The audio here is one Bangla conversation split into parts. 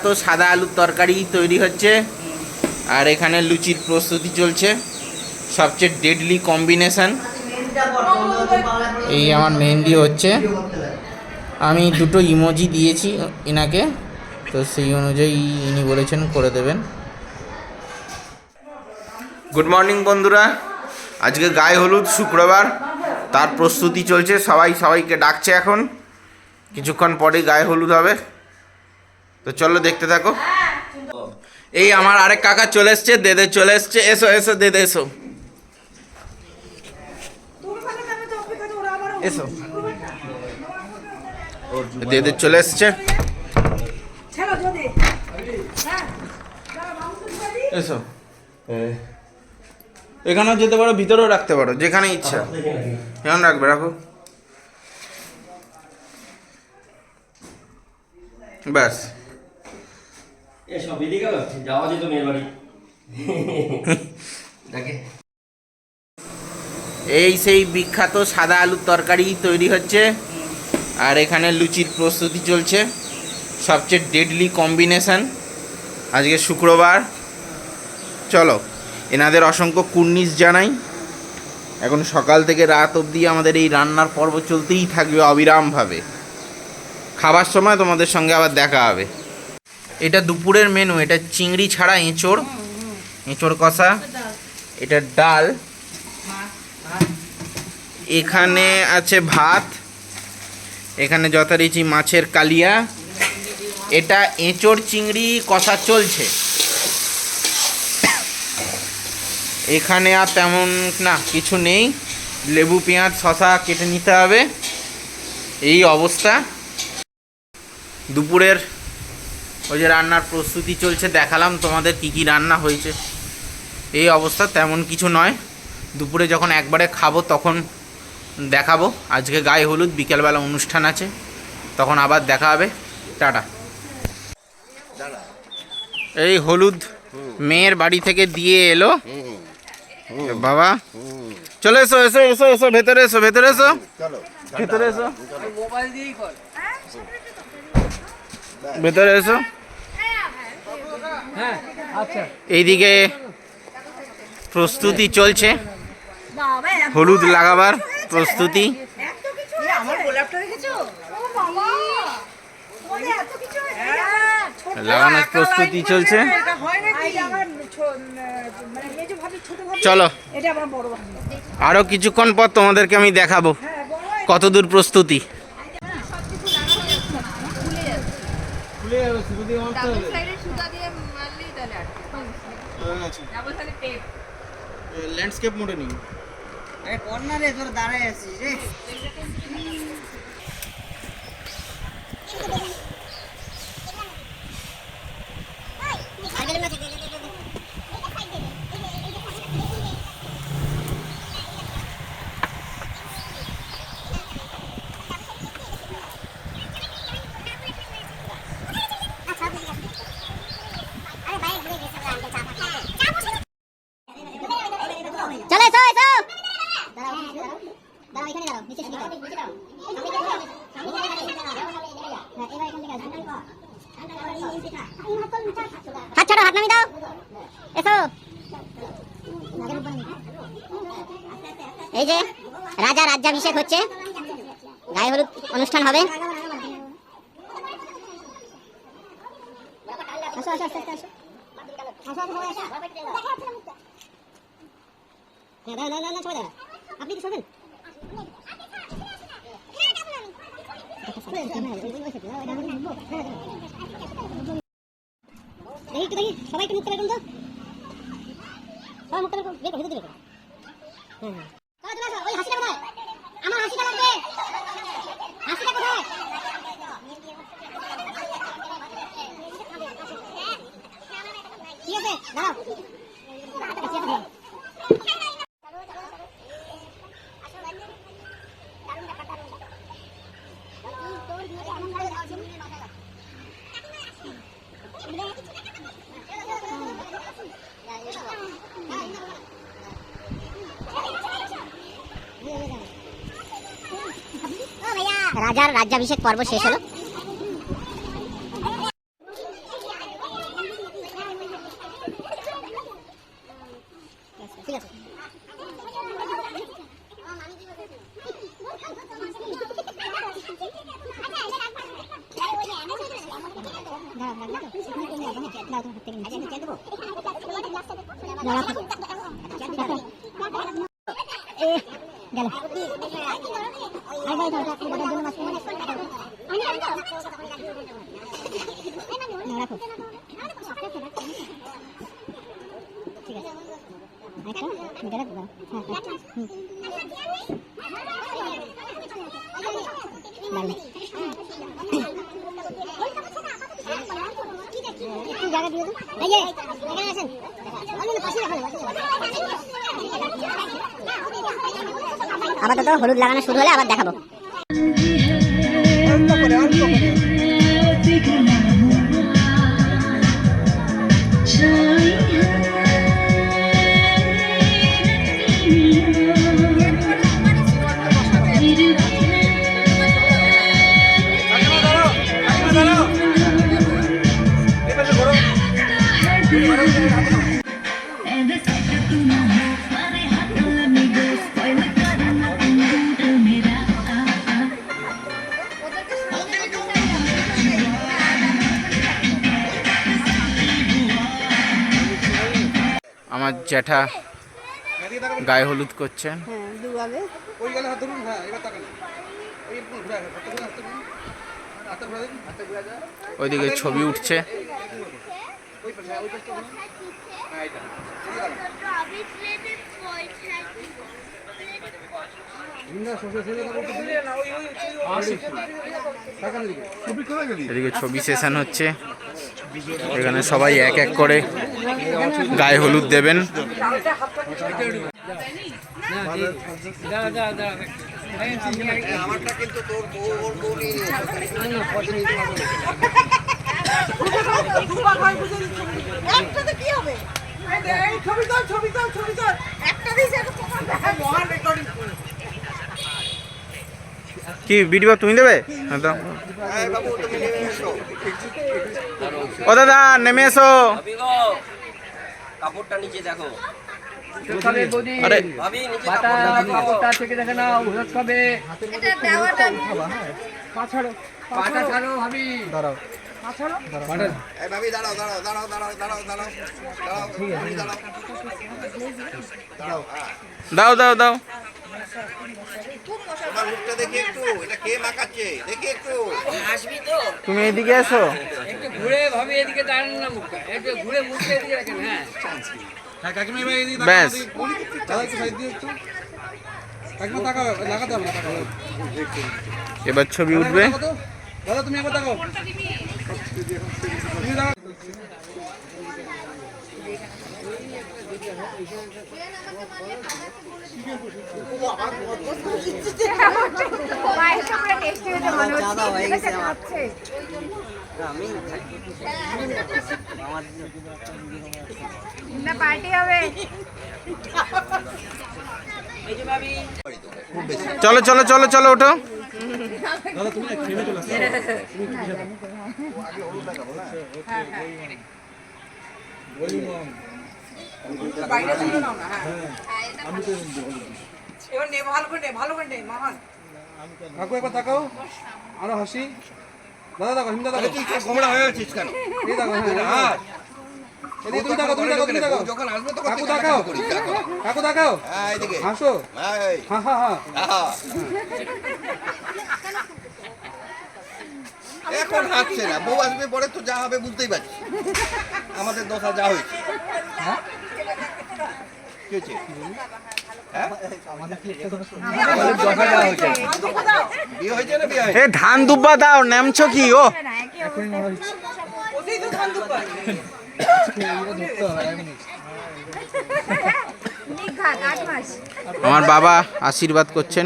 বিখ্যাত সাদা আলুর তরকারি তৈরি হচ্ছে, আর এখানে লুচির প্রস্তুতি চলছে। সবচেয়ে ডেডলি কম্বিনেশন। এই আমার মেহেন্দি হচ্ছে, আমি দুটো ইমোজি দিয়েছি এনাকে, তো সেই অনুযায়ী ইনি বলেছেন করে দেবেন। গুড মর্নিং বন্ধুরা, আজকে গায়ে হলুদ শুক্রবার, তার প্রস্তুতি চলছে। সবাইকে ডাকছে, এখন কিছুক্ষণ পরে গায়ে হলুদ হবে। তো চলো দেখতে থাকো। এই আমার আরেক কাকা চলে এসছে, দেদে চলে এসছে। এসো এসো দেদে এসো এসো, দেদে চলে এসছে। এসো, এখানেও যেতে পারো, ভিতরেও রাখতে পারো, যেখানে ইচ্ছা কেমন রাখবে রাখো। ব্যাস, এই সেই বিখ্যাত সাদা আলুর তরকারি তৈরি হচ্ছে, আর এখানে লুচির প্রস্তুতি চলছে। সবচেয়ে ডেডলি কম্বিনেশন। আজকে শুক্রবার, চলো এনাদের অসংখ্য কুর্নিশ জানাই। এখন সকাল থেকে রাত অবধি আমাদের এই রান্নার পর্ব চলতেই থাকবে অবিরামভাবে। খাবার সময় তোমাদের সঙ্গে আবার দেখা হবে। এটা দুপুরের মেনু, এটা চিংড়ি ছাড়া এঁচোড় কষা, এটা ডাল, এখানে আছে ভাত, এখানে যথারীতি মাছের কালিয়া, এটা এঁচোড় চিংড়ি কষা চলছে। এখানে আর তেমন না কিছু নেই, লেবু পেঁয়াজ শসা কেটে নিতে হবে। এই অবস্থা। দুপুরের ওই যে রান্নার প্রস্তুতি চলছে, দেখালাম তোমাদের কি কি রান্না হয়েছে। এই অবস্থা, তেমন কিছু নয়। দুপুরে যখন একবারে খাবো তখন দেখাবো। আজকে গায়ে হলুদ, বিকেলবেলা অনুষ্ঠান আছে, তখন আবার দেখা হবে। টাটা। এই হলুদ মেয়ের বাড়ি থেকে দিয়ে এলো বাবা। চলো এসো এসো এসো এসো, ভেতরে এসো, ভেতরে এসো, ভেতরে এসো, ভেতরে এসো। এইদিকে প্রস্তুতি চলছে, হলুদ লাগাবার প্রস্তুতি। লাগানোর প্রস্তুতি চলছে। চলো আরো কিছুক্ষণ পর তোমাদেরকে আমি দেখাবো কতদূর প্রস্তুতি। ল্যান্ডস্কেপ মোডে নেই। কর্নারে তোর দাঁড়ায় আছিস রে। হাত ছাড়ো, হাত নামিয়ে দাও। এসো, এই যে রাজ্যাভিষেক হচ্ছে, গায়ে হলুদ অনুষ্ঠান হবে। আসো আসো আসো আসো, আপনি কি শোনেন? দেখি সবাইকে মুক্ত রাখুন তো, সবাই মুক্ত রাখুন, বের করে দিতে। ওই হাসিটা কোথায়? আমার হাসিটা লাগবে, হাসিটা কোথায়? ঠিক আছে দাঁড়াও। রাজার রাজ্যাভিষেক পর্ব শেষ হলো। আপাতত হলুদ লাগানো শুরু হলে আবার দেখাবো। আমার জ্যাঠা গায়ে হলুদ করছেন। ওইদিকে ছবি উঠছে। এদিকে ছবি সেশন হচ্ছে। এখানে সবাই এক এক করে গায়ে হলুদ দেবেন। কি ভিডিও তুমি দেবে? ও দাদা নেমে এসো। কাপড়টা নিচে দেখো। আরে কাপড়টা থেকে দেখে নাও। হলুদ খাবে। পা ছাড়ো ভাবি। দাঁড়াও। ভাবি দাঁড়াও। দাও। তোমার মুখটা দেখি একটু। এটা কে মাখাচ্ছে? দেখি একটু। আসবি তো? তুমি এদিকে এসো। একটু ঘুরে ভাবি এদিকে দাঁড়ান না মুখটা। একটু ঘুরে মুখটা এদিকে রাখেন। হ্যাঁ। ব্যাস। এবার ছবি উঠবে। দাদা তুমি একবার দেখো। পার্টি হবে। চলো ওঠো। দাদা তুমি না খেয়ে চলে আসো। কাকু একবার তাকাও। আরো হাসি। দাদা দেখো হিমদা দেখো। তুই গোমড়া হয়ে আছিস কেন? এই দেখো হ্যাঁ। এদিকে তুমি তাকাও। যখন আসবে তখন কাকু তাকাও। কাকু তাকাও। এদিকে হাসো। হ্যাঁ। এখন হাসছে না। বউ আসবে পরে তো যা হবে বুঝতেই পারছি। আমাদের দশা যা হয়েছে। কি হয়েছে? বিয়ে হয়েছে না বিয়ে হয়েছে? এ ধান দুব্বা দাও। নামছো কি? ও আমার বাবা আশীর্বাদ করছেন।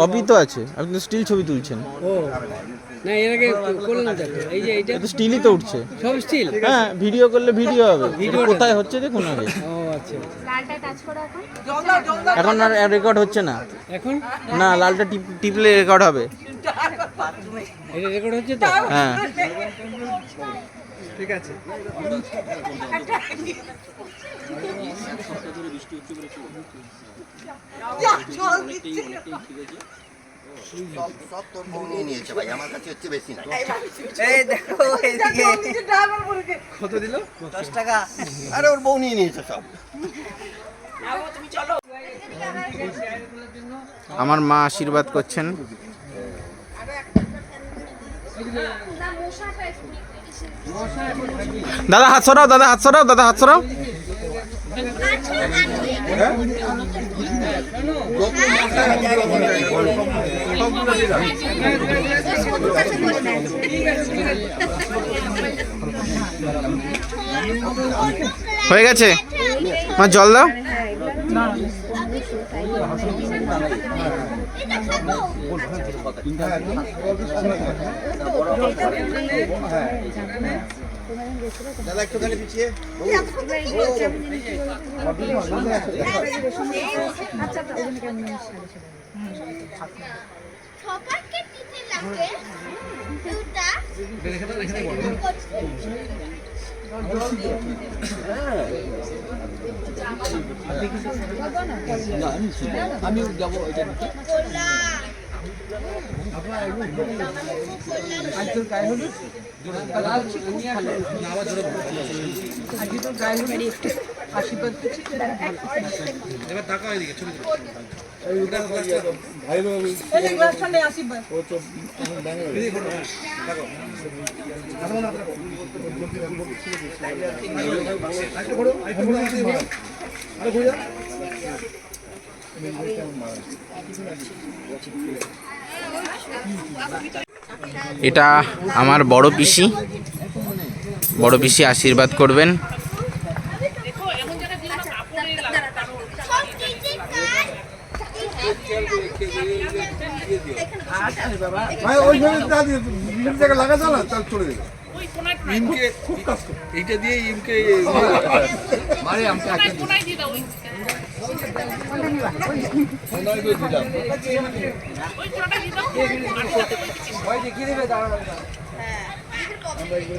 অফই তো আছে। আপনি তো স্টিল ছবি তুলছেন। না এর আগে করলাম দেখো। এই যে এইটা তো স্টিলই তো উঠছে। সব স্টিল। হ্যাঁ ভিডিও করলে ভিডিও হবে। কোথায় হচ্ছে দেখুন আগে। ও আচ্ছা। লালটা টাচ করো এখন। এখন আর রেকর্ড হচ্ছে না। এখন না লালটা টিপলে রেকর্ড হবে। এটা রেকর্ড হচ্ছে তো? হ্যাঁ ঠিক আছে। সব তোর বউ নিয়ে নিয়েছে ভাই, আমার কাছে হচ্ছে বেশি না। কত দিল? আরে ওর বউ নিয়ে নিয়েছে সব। আমার মা আশীর্বাদ করছেন। দাদা হাত সরাও, দাদা হাত সরাও, দাদা হাত সরাও। হয়ে গেছে, মা জল দাও। দাদা একটুখানি পিছিয়ে। সবাইকে দিতে লাগে দুটা আমি যাবো এটা এবার তাকাও এদিকে, ছবি তুলো। এটা আমার বড় পিসি, বড় পিসি আশীর্বাদ করবেন। ভাই ওইভাবে জায়গা লাগা যাও না, তাহলে চলে যাবে। ইমকে খুব কাজ করে, এইটা দিয়ে ইমকে মারে আমকে আটকে দিলাম। ভাই দেখিয়ে দেবে দাঁড়ানো।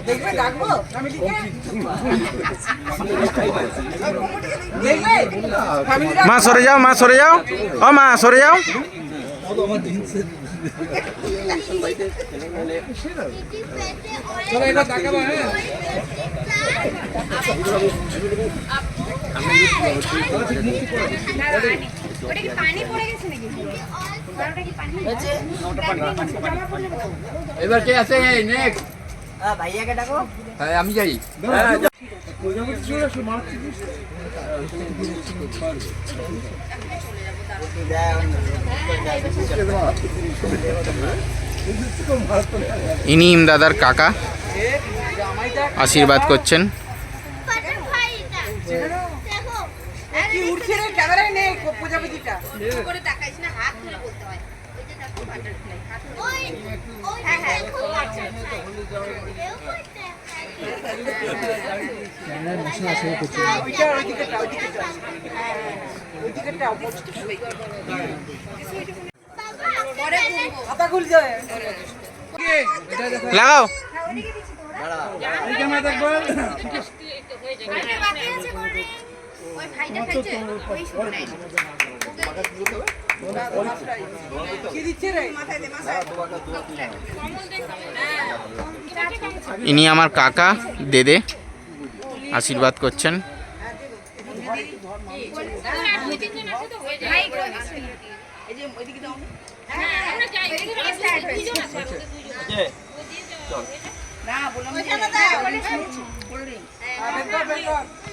দেখবে ডাকবো আমি মা সরে যাও, মা সরে যাও, ও মা সরে যাও। চলো এটা দেখাবো। হ্যাঁ ওটা কি পানি পড়ে গেছে নাকি? ওটা কি পানি? এবার কে আছে নেক্সট? ভাইয়াকে ডাকো। হ্যাঁ আমি যাই। ইনি ইমদাদার কাকা, আশীর্বাদ করছেন। বাটারফ্লাইটা দেখো কি উঠছে রে ক্যামেরায় নেই প্রজাপতিটা। করে তাকাইছ না, হাত তুলে বলতে হয়। ওই যে দেখো বাটারফ্লাই, ওই ওই হ্যাঁ খুব বাটারফ্লাই লাগাও। ওই ভাইটা খাইছে ওই শুনে কি দিচ্ছে রে? ইনি আমার কাকা দেদে, আশীর্বাদ করছেন।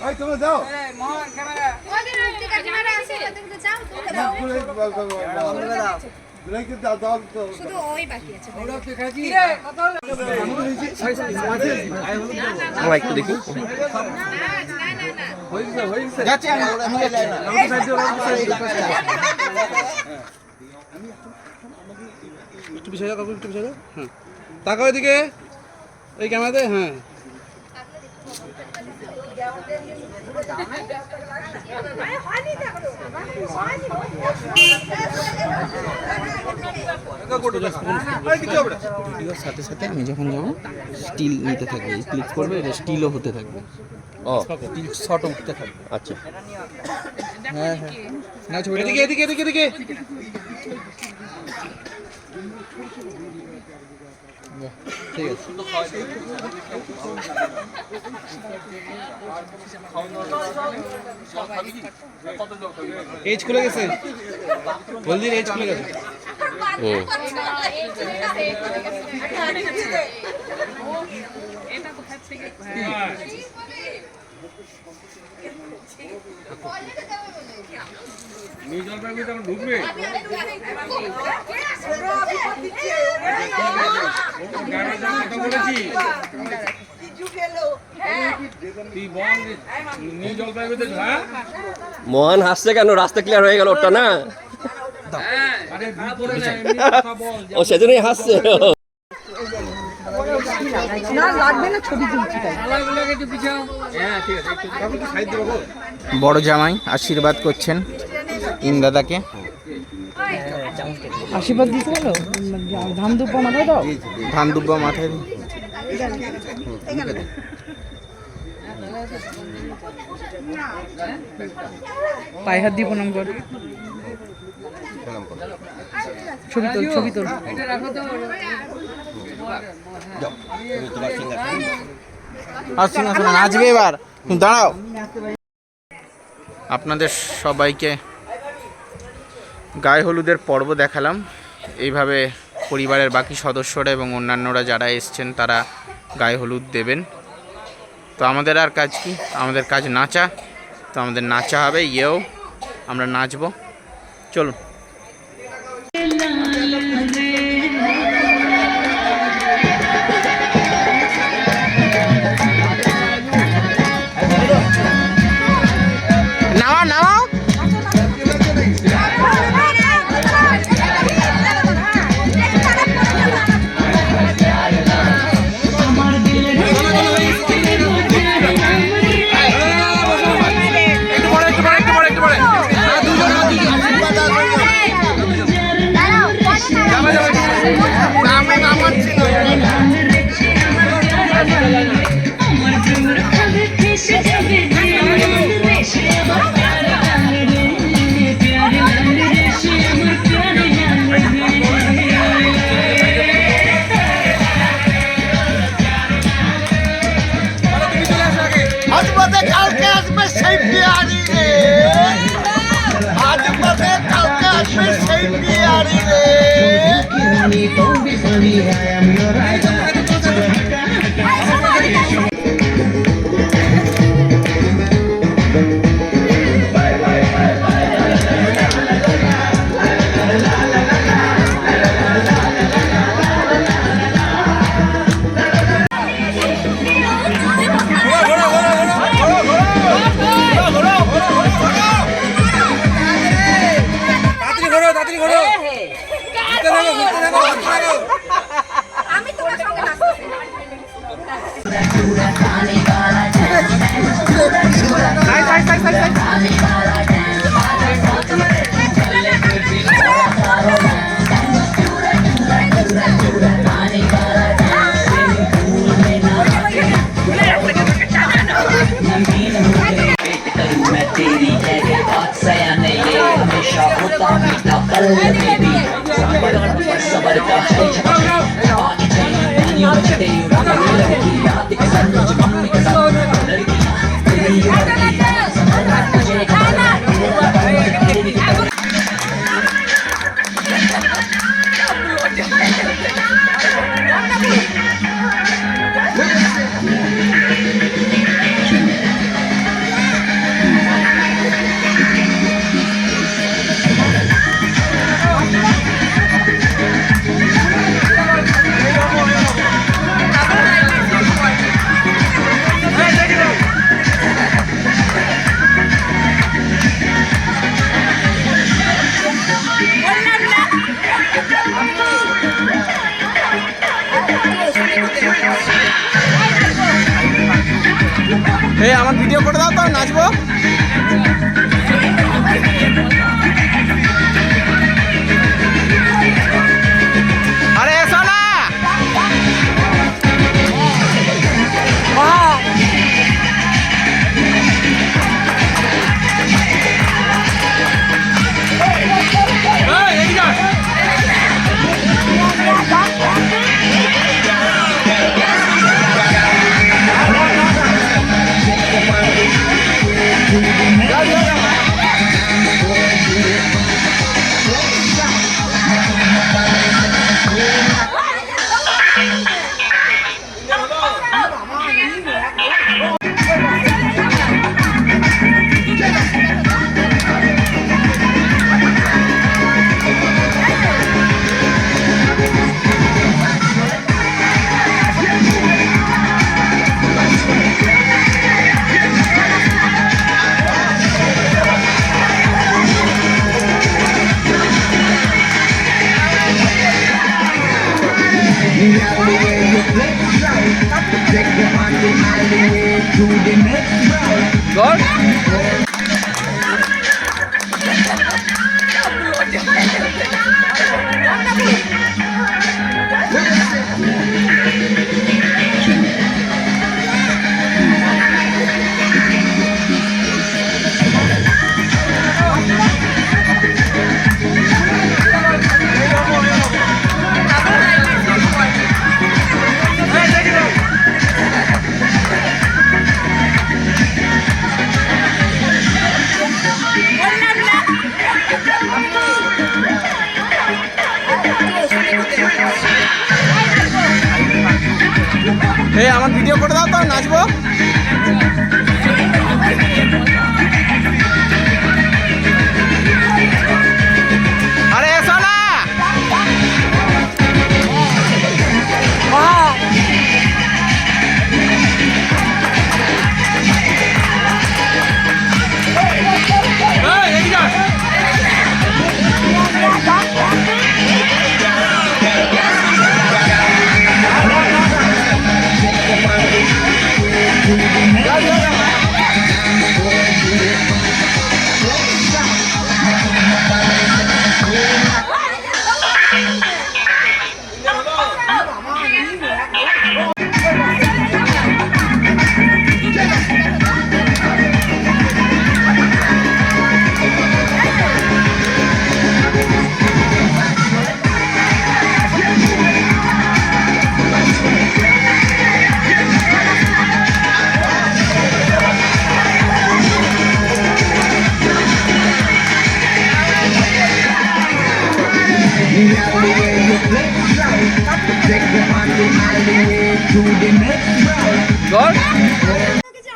ভাই তোমরা যাও। মোহন ক্যামেরা ব্রেকে দাও দাও তো। শুধু ওই বাকি আছে। কি রে কত হলো? আমরা একটু দেখি। যাচ্ছে আমি একটু পিছিয়ে যাও কাকু, একটু পিছিয়ে যাও। হ্যাঁ তাকাও এদিকে, এই ক্যামেরাতে। হ্যাঁ ভিডিওর সাথে সাথে আমি যখন যাবো স্টিল নিতে থাকবে, ক্লিক করবে, এটা স্টিলও হতে থাকবে। ও স্টিল শট উঠতে থাকবে। আচ্ছা হ্যাঁ হ্যাঁ, না ছবি এদিকে এদিকে এদিকে এদিকে। ঠিক আছে। এজ খুলে গেছে, হলদির এজ খুলে গেছে। ঢুকবে বলেছি তুই বল নিউ জলপাইগুড়িতে। হ্যাঁ মহান হাসছে কেন? রাস্তা ক্লিয়ার হয়ে গেল ওটা না? আরে ভিতরে না, এমনি কথা বল। ও সেজন্যই হাসছে। বড় জামাই আশীর্বাদ করছেন ইন্দাদাকে। আশীর্বাদ দিতে বলো, ধান দুব্বা মাথায় দাও। ধান দুব্বা মাথায় দিই। পায়ে হাত দিয়ে প্রণাম কর। ছবি তোল, ছবি তোল। সিংহাসনে নাচবে এবার, তুমি দাঁড়াও। আপনাদের সবাইকে গায়ে হলুদের পর্ব দেখালাম। এইভাবে পরিবারের বাকি সদস্যরা এবং অন্যান্যরা যারা এসছেন তারা গায়ে হলুদ দেবেন। তো আমাদের আর কাজ কি? আমাদের কাজ নাচা। তো আমাদের নাচা হবে, ইয়েও আমরা নাচবো। চলুন। নাও নাও। আমি তোমার সঙ্গে নাচতে এই আমার ভিডিও করে দাও তো, আমি নাচবো। আরে এসো না। এই আমার ভিডিও করে দাও তো, আমি নাচবো। আরে এসো না।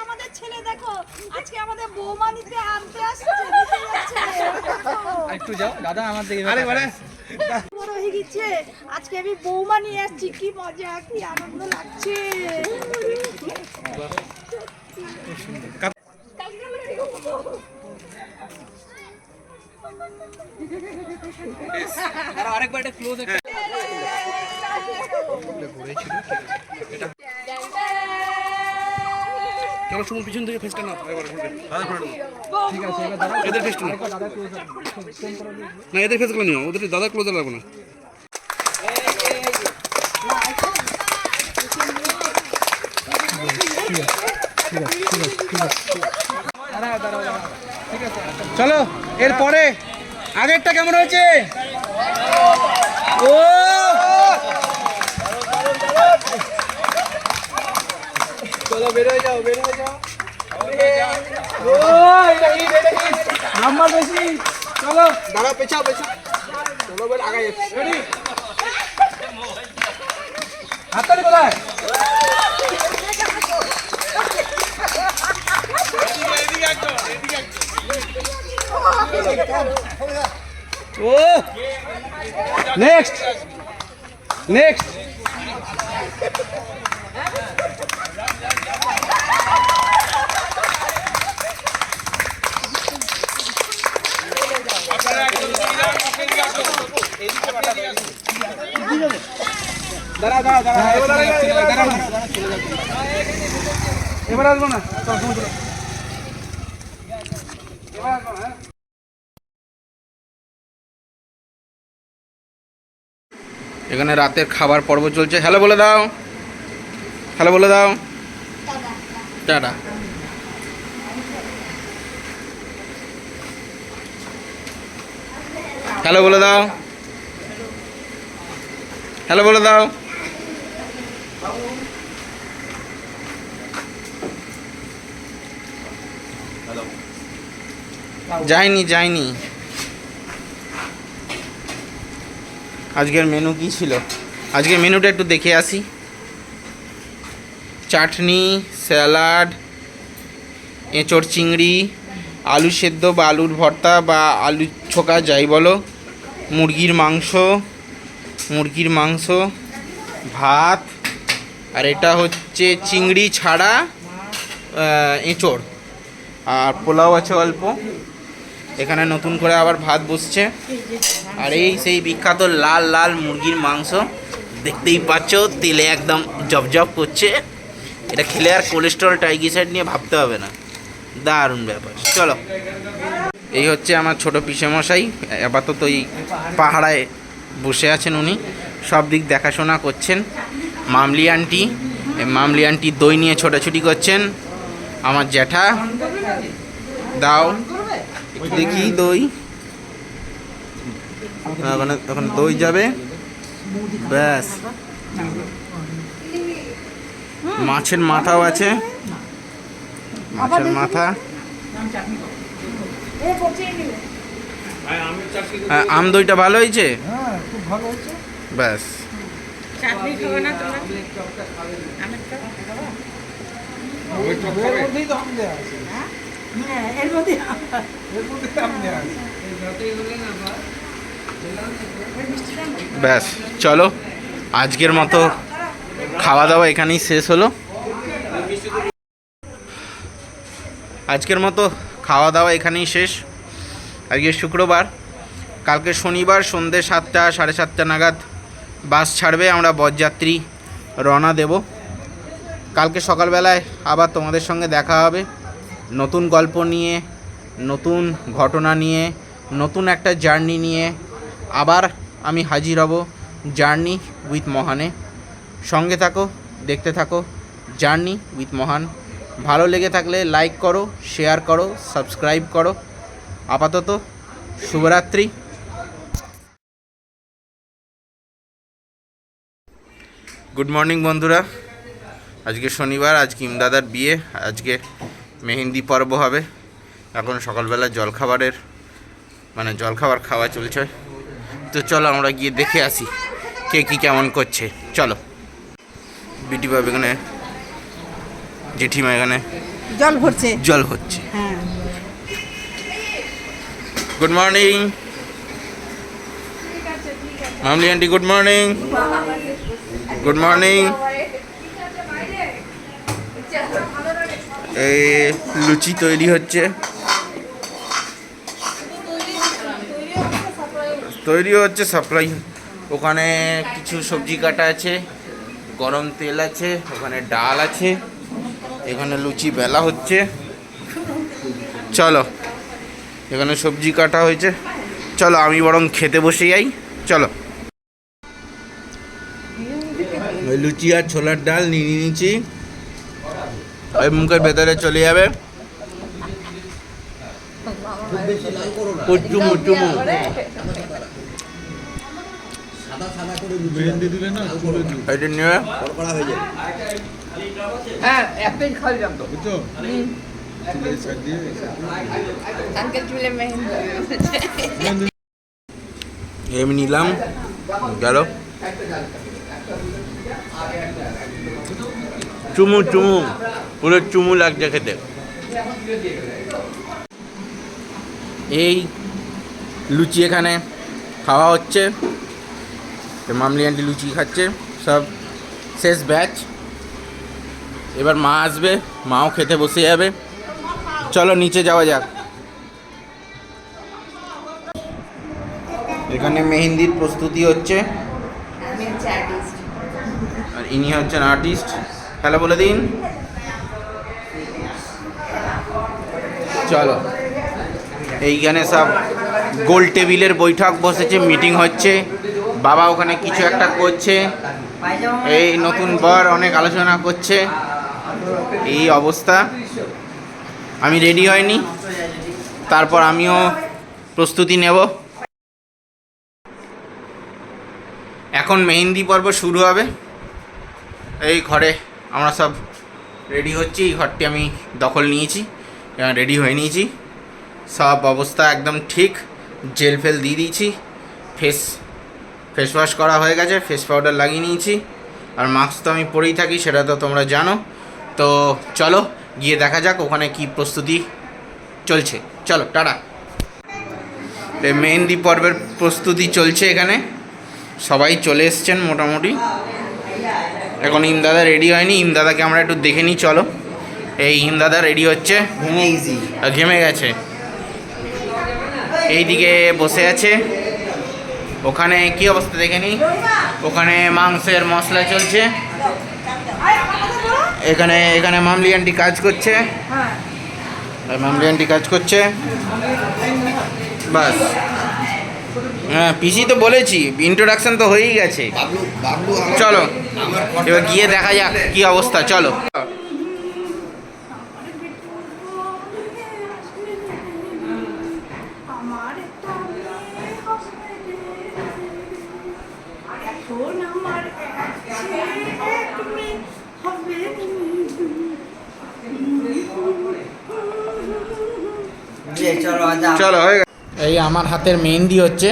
আমাদের ছেলে দেখো আজকে আমাদের বৌমানিতে আনতে আসছে একটু যাও দাদা আমার দিকে। বড় হয়ে গেছে আজকে আমি বৌমা নিয়ে আসছি, কি মজা কি আনন্দ লাগছে। আরেকবার এটা ক্লোজ একটা কেন শুনুন পিছন থেকে ফেসটা না ঠিক আছে এবার দাদা এদের ফেসটা না দাদা ক্লোজ না এদের ফেসগুলো নিও, ওদের দাদা ক্লোজার লাগবে না। চলো এরপরে আগেরটা কেমন হয়েছে? ও চলো বেরোয় যাও, বেরোয় যাও। ও এটা হিট, এটা হিট। নাম্বার বেশি। চলো দাঁড়াও, পেছাও পেছাও। চলো বল আগে রেডি। হাততালি কোথায়? ও নেক্সট নেক্সট। দাঁড়া দাঁড়া দাঁড়া দাঁড়া দাঁড়া এবার আসবো না, চল সমুদ্র। এবার আসবো না, হ্যাঁ। এখানে রাতের খাবার পর্ব চলছে। হ্যালো বলে দাও, হ্যালো বলে দাও, টাটা। হ্যালো বলে দাও, হ্যালো বলে দাও। যাইনি যাইনি। আজকের মেনু কি ছিল? আজকের মেনুটা একটু দেখে আসি। চাটনি, স্যালাড, এঁচড় চিংড়ি, আলু সেদ্ধ বা আলুর ভর্তা বা আলু ছোকা যাই বলো, মুরগির মাংস, ভাত, আর এটা হচ্ছে চিংড়ি ছাড়া এঁচড়, আর পোলাও আছে অল্প। এখানে নতুন করে আবার ভাত বসছে। আর এই সেই বিখ্যাত লাল লাল মুরগির মাংস, দেখতেই পাচ্ছ তেলে একদম জবজব করছে। এটা খেলে আর কোলেস্ট্রল ট্রাইগ্লিসাইড নিয়ে ভাবতে হবে না, দারুণ ব্যাপার। চলো, এই হচ্ছে আমার ছোট পিসেমশাই, আপাতত এই পাহাড়ায় বসে আছেন উনি, সব দিক দেখাশোনা করছেন। মামলি আন্টি দই নিয়ে ছোটাছুটি করছেন। আমার জ্যাঠা, দাও দেখি দই, এখন দই যাবে, ব্যাস। মাছের মাথাও আছে, মাছের মাথা। আম দইটা ভালো হয়েছে, হ্যাঁ, খুব ভালো হয়েছে। ব্যাস। ওই টকের মধ্যেই তো আম দেয়া আছে। এর মধ্যে আম দেয়া আছে। ব্যাস, চলো আজকের মতো খাওয়া দাওয়া এখানেই শেষ হলো। আজকের মতো খাওয়া দাওয়া এখানেই শেষ। আজকে শুক্রবার, কালকে শনিবার সন্ধ্যে 7টা 7:30 নাগাদ বাস ছাড়বে, আমরা বরযাত্রী রওনা দেব। কালকে সকালবেলায় আবার তোমাদের সঙ্গে দেখা হবে নতুন গল্প নিয়ে, নতুন ঘটনা নিয়ে, নতুন একটা জার্নি নিয়ে। আবার আমি হাজির হব জার্নি উইথ মহানে। সঙ্গে থাকো, দেখতে থাকো জার্নি উইথ মহান। ভালো লেগে থাকলে লাইক করো, শেয়ার করো, সাবস্ক্রাইব করো। আপাতত শুভরাত্রি। গুড মর্নিং বন্ধুরা। আজকে শনিবার, আজকে ইমদাদার বিয়ে, আজকে মেহেন্দি পর্ব হবে। এখন সকালবেলা জলখাবার খাওয়া চলছে। তো চলো আমরা গিয়ে দেখে আসি কে কী কেমন করছে। চলো। বিটি বাবু এখানে, জেঠিমা এখানে জল হচ্ছে। Good morning Mamli aunty, good morning. Good morning. এই লুচি তৈরি হচ্ছে, সাপ্লাই। ওখানে কিছু সবজি কাটা আছে, গরম তেল আছে, ওখানে ডাল আছে, এখানে লুচি বেলা হচ্ছে। চলো, এখানে সবজি কাটা হয়েছে। চলো আমি বরং খেতে বসে যাই। চলো, ওই লুচি আর ছোলার ডাল নিয়ে নিয়েছি, ওই মুখের ভেতরে চলে যাবে। চুমু চুমু এটা নিয়ে হ্যাঁ, একটাই খালি জানতো। আঙ্কেল চুলে মেহেন্দি এমনি নিলাম, গেল। চুমু চুমু, পুরো চুমু লাগছে খেতে। এই লুচি এখানে খাওয়া হচ্ছে, মামলি আন্টি লুচি খাচ্ছে, সব শেষ ব্যাচ। এবার মা আসবে, মাও খেতে বসে যাবে। চলো নিচে যাওয়া যাক। এখানে মেহেন্দির প্রস্তুতি হচ্ছে, আর ইনি হচ্ছেন আর্টিস্ট। হ্যালো বলে দিন, চলো, এইখানে সব গোল টেবিলের বৈঠক বসেছে, মিটিং হচ্ছে, বাবা ওখানে কিছু একটা করছে, এই নতুন বর অনেক আলোচনা করছে, এই অবস্থা। আমি রেডি হয়নি, তারপর আমিও প্রস্তুতি নেব। এখন মেহেন্দি পর্ব শুরু হবে। এই ঘরে আমরা সব রেডি হচ্ছি, এই ঘরটি আমি দখল নিয়েছি, রেডি হয়ে নিয়েছি, সব অবস্থা একদম ঠিক, জেল ফেল দিয়ে দিয়েছি, ফেস ওয়াশ করা হয়ে গেছে, ফেস পাউডার লাগিয়ে নিয়েছি, আর মাস্ক তো আমি পরেই থাকি, সেটা তো তোমরা জানো। তো চলো গিয়ে দেখা যাক ওখানে কি প্রস্তুতি চলছে। চলো টাটা। মেহেন্দি পর্বের প্রস্তুতি চলছে, এখানে সবাই চলে এসছেন মোটামুটি। এখন ইমদাদা রেডি হয়নি, ইমদাদাকে আমরা একটু দেখে নিই। চলো, এই ইমদাদা রেডি হচ্ছে, ঘেমে গেছে, এইদিকে বসে আছে। ওখানে কি অবস্থা দেখে নিই, ওখানে মাংসের মশলা চলছে, এখানে মামলি আন্টি কাজ করছে, মামলি আন্টি কাজ করছে, বাস। হ্যাঁ, পিসি তো বলেছি, ইন্ট্রোডাকশন তো হয়েই গেছে। চলো এবার গিয়ে দেখা যাক কি অবস্থা। চলো। চলো হয়ে গেছে। এই আমার হাতের মেহেন্দি হচ্ছে,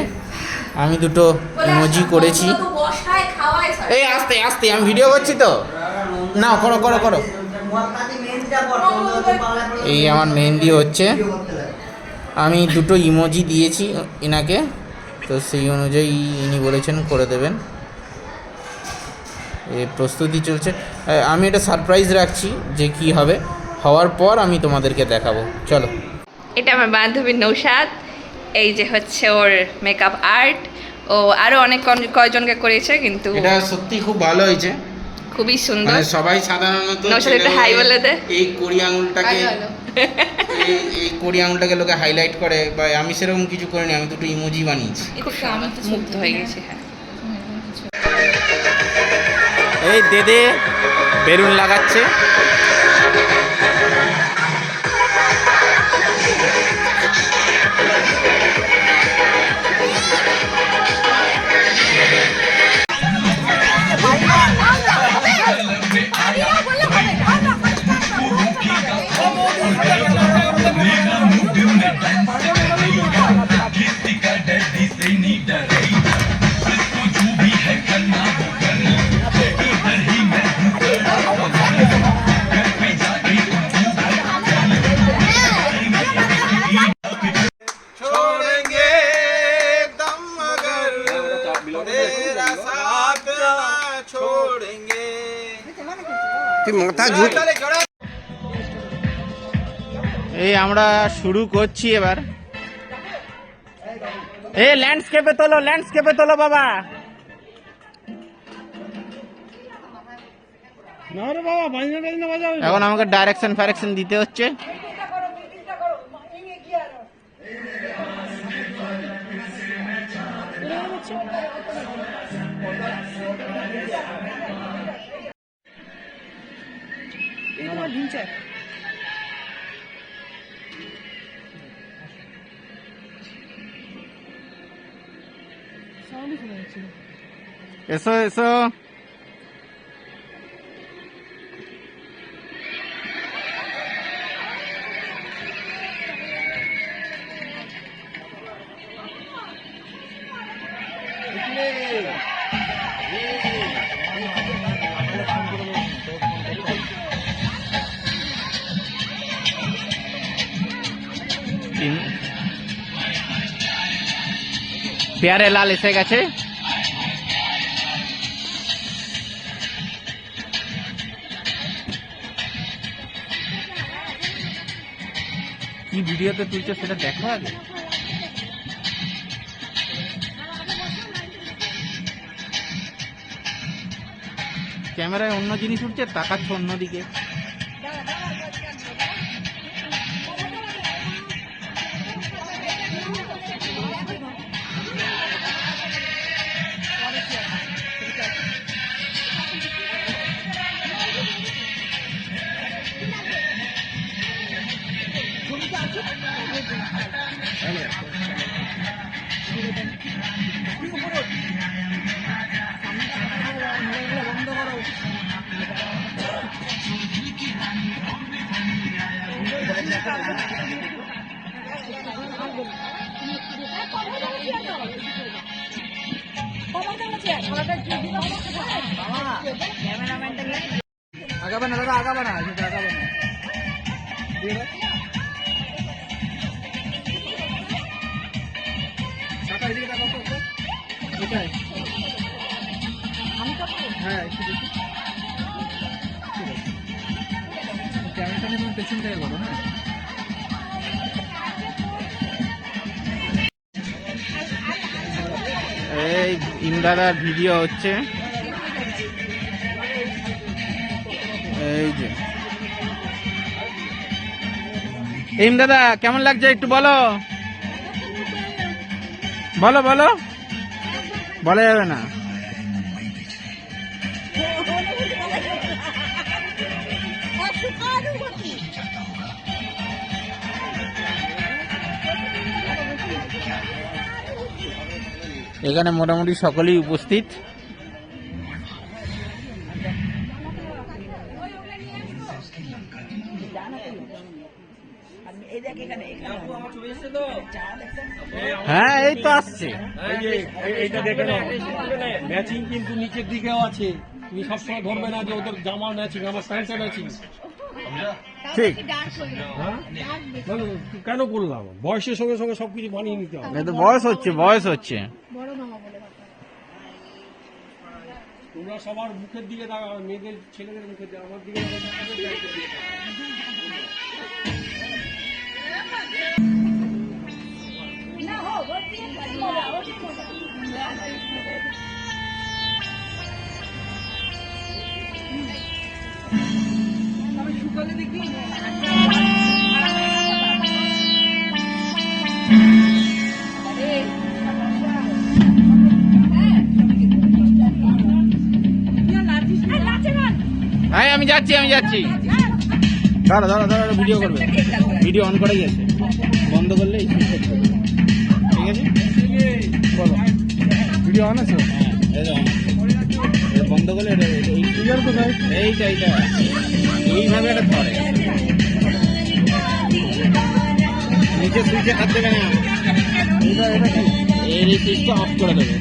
আমি দুটো ইমোজি করেছি। এই আস্তে আস্তে, আমি ভিডিও করছি তো, না করো করো করো। এই আমার মেহেন্দি হচ্ছে, আমি দুটো ইমোজি দিয়েছি ইনাকে, তো সেই অনুযায়ী ইনি বলেছেন করে দেবেন। এই প্রস্তুতি চলছে, আমি এটা সারপ্রাইজ রাখছি যে কি হবে, হওয়ার পর আমি তোমাদেরকে দেখাবো। চলো। এটা আমার বান্ধবী নৌশাদ, এই যে হচ্ছে ওর মেকআপ আর্ট, ও আরও অনেক কয়জনকে করেছে, কিন্তু এটা সত্যি খুব ভালো হয়েছে, খুবই সুন্দর। মানে সবাই সাধারণত নৌশাদ একটা হাই বলে দে, এই কড়ি আঙুলটাকে এই কড়ি আঙুলটাকে লোকে হাইলাইট করে, বা আমি সেরকম কিছু করিনি, আমি দুটো ইমোজি বানিয়েছি। খুব মুগ্ধ হয়ে গেছে। হ্যাঁ, এই দেদে বেলুন লাগাচ্ছে, এই আমরা শুরু করছি এবার। এই ল্যান্ডস্কেপে তোলো বাবা। এখন আমাকে ডাইরেকশন দিতে হচ্ছে। এসো এসো, পেয়ারে লাল এসে গেছে। কি ভিডিওতে তুলছো সেটা দেখো আগে। ক্যামেরায় অন্য জিনিস উঠছে, তাকাচ্ছ অন্যদিকে। আগাবে না দাদা, আগাবে না, সেটা আগাবে না। টাকা এদিকে টাকা তো এটাই। হ্যাঁ একটু দেখি। ঠিক আছে, ক্যামেরাটা নিয়ে তুমি পেছন থেকে করো। হ্যাঁ এই ইমদাদার ভিডিও হচ্ছে, এই যে ইমদাদা কেমন লাগছে একটু বলো, বলো বলো, বলা যাবে না। এখানে মোটামুটি সকলেই উপস্থিত। হ্যাঁ এই তো আসছে। এইটা দেখে নাও, ম্যাচিং কিন্তু নিচের দিকেও আছে। তুমি সবসময় ধরবে না যে ওদের জামা ম্যাচিং, আমার প্যান্টটা ম্যাচিং। ঠিক, কেন করলাম? বয়সের সঙ্গে সঙ্গে সবকিছু মানিয়ে নিতে হবে। তো বয়স হচ্ছে, বয়স হচ্ছে। তোমরা সবার মুখের দিকে তাকাও, মেয়েদের ছেলেদের মুখের দিকে, আমার দিকে হ্যাঁ আমি যাচ্ছি, আমি যাচ্ছি। দাঁড়া দাঁড়া দাঁড়া, ভিডিও করবে, ভিডিও অন করাই আছে, বন্ধ করলে ঠিক আছে। বলো, ভিডিও অন আছে? হ্যাঁ বন্ধ করলে এইটা এইটা এইভাবে একটা ধরে, নিচে সুইচে হাত দেবে না, এই সুইচটা অফ করে দেবে।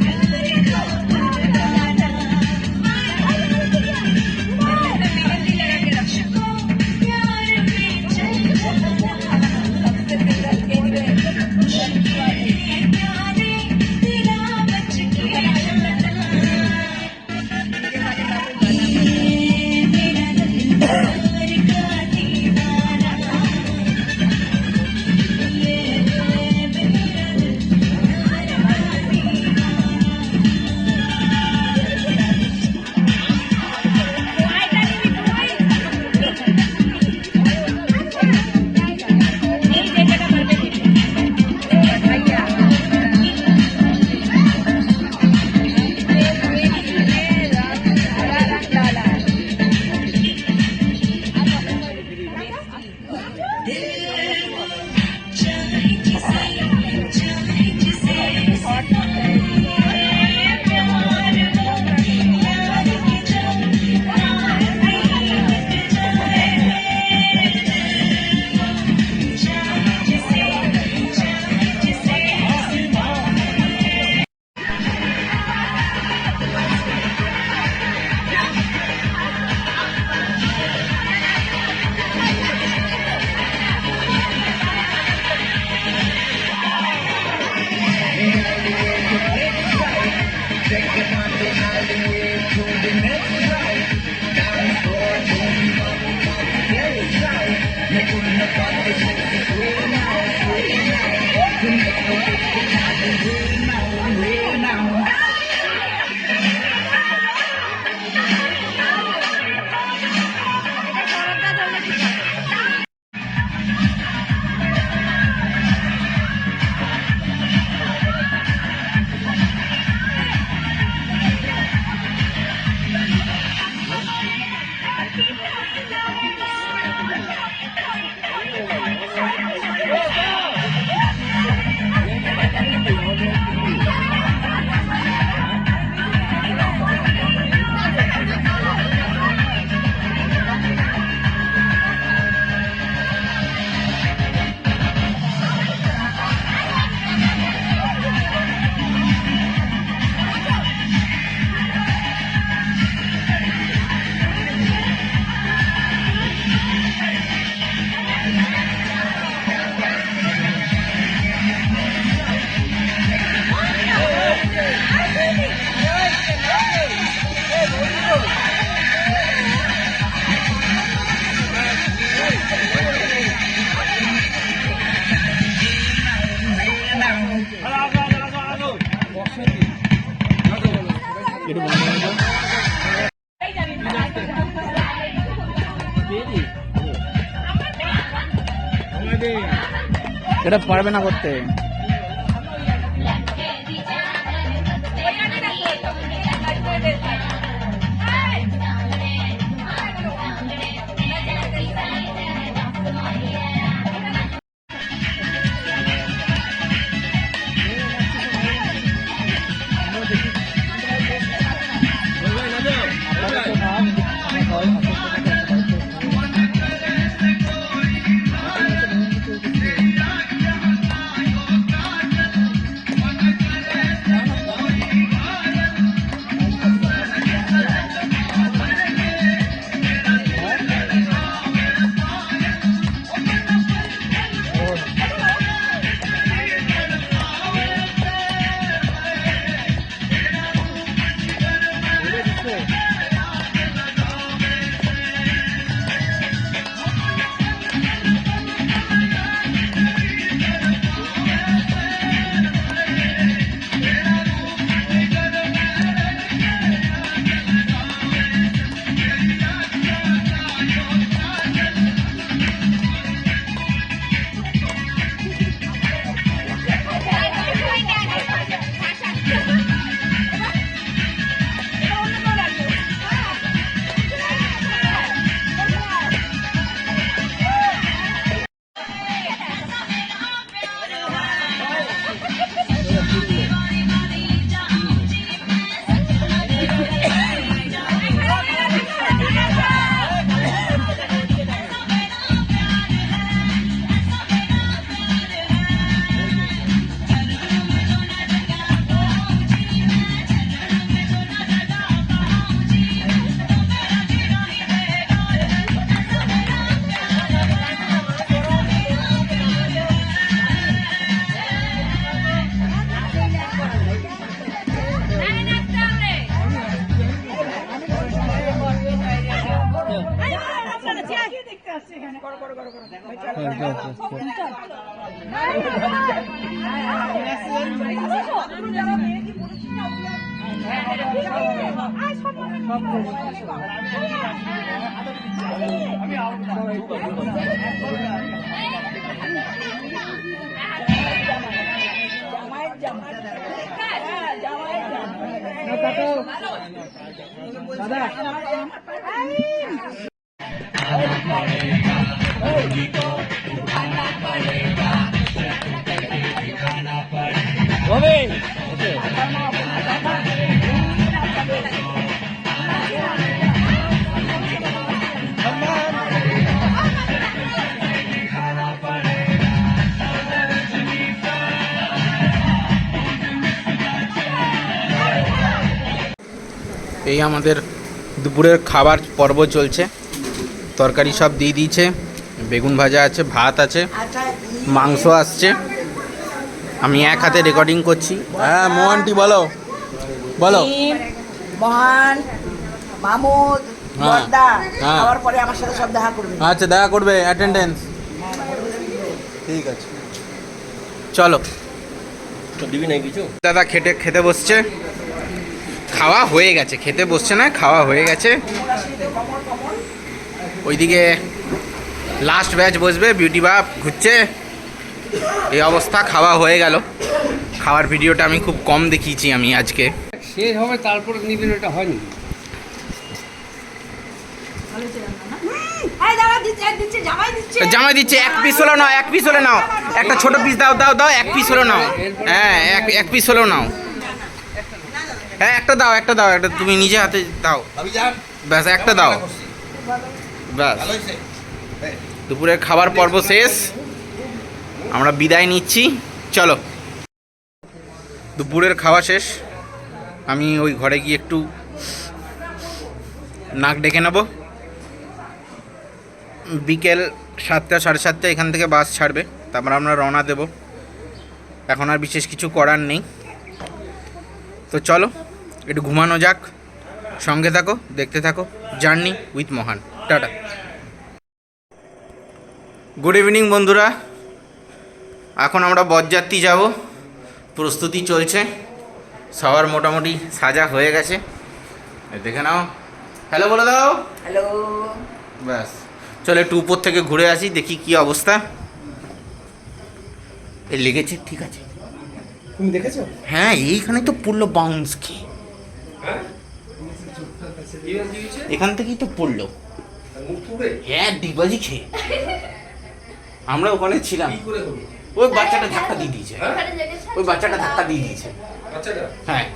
এটা পারবে না করতে। এই আমাদের দুপুরের খাবার পর্ব চলছে। তরকারি সব দিয়ে দিয়েছে, বেগুন ভাজা আছে, ভাত আছে, মাংস আসছে। আমি এক হাতে রেকর্ডিং করছি। হ্যাঁ মোহনটি বলো বলো। মহান মামুদ হ্যাঁ, বর্দা হ্যাঁ। খাওয়ার পরে আমার সাথে সব দেখা করবে। আচ্ছা দেখা করবে, অ্যাটেন্ডেন্স। ঠিক আছে, চলো তো দিবি নাই কিছু? দাদা খেতে বসছে। খাওয়া হয়ে গেছে, খেতে বসছে না, খাওয়া হয়ে গেছে। ওইদিকে লাস্ট ব্যাচ বসবে, বিউটি বাপ ঘুরছে। এই অবস্থা, খাওয়া হয়ে গেল। খাওয়ার ভিডিওটা আমি খুব কম দেখিয়েছি আমি আজকে। শেষ হবে তারপর নিবেন, এটা হয়নি। জামাই দিচ্ছে, এক পিস হলো নাও, এক পিস হলে নাও। একটা ছোট পিস দাও দাও দাও, এক পিস হলো নাও। হ্যাঁ এক পিস হলো নাও। হ্যাঁ একটা দাও, একটা দাও, একটা তুমি নিজে হাতে দাও। ব্যাস একটা দাও, ব্যাস। দুপুরের খাবার পর্ব শেষ, আমরা বিদায় নিচ্ছি। চলো, দুপুরের খাওয়া শেষ। আমি ওই ঘরে গিয়ে একটু নাক ডেকে নেব। বিকেল 7টা 7:30 এখান থেকে বাস ছাড়বে, তারপর আমরা রওনা দেব। এখন আর বিশেষ কিছু করার নেই, তো চলো একটু ঘুমানো যাক। সঙ্গে থাকো, দেখতে থাকো জার্নি উইথ মহান। টাটা, গুড ইভিনিং বন্ধুরা। এখন আমরা বরযাত্রী যাব, প্রস্তুতি চলছে। সবার মোটামুটি সাজা হয়ে গেছে, দেখে নাও। হ্যালো বলে দাও। হ্যালো। ব্যাস চলো একটু উপর থেকে ঘুরে আসি, দেখি কি অবস্থা। এ লেগেছে, ঠিক আছে। তুমি দেখেছো? হ্যাঁ, এইখানে তো পড়লো বাউন্স খেয়ে, এখান থেকেই তো পড়লো। হ্যাঁ, ডিবাজি খেয়ে। আমরা ওখানে ছিলাম, ওই বাচ্চাটা ধাক্কা দিয়ে দিয়েছে, ওই বাচ্চাটা ধাক্কা দিয়ে দিয়েছে। হ্যাঁ,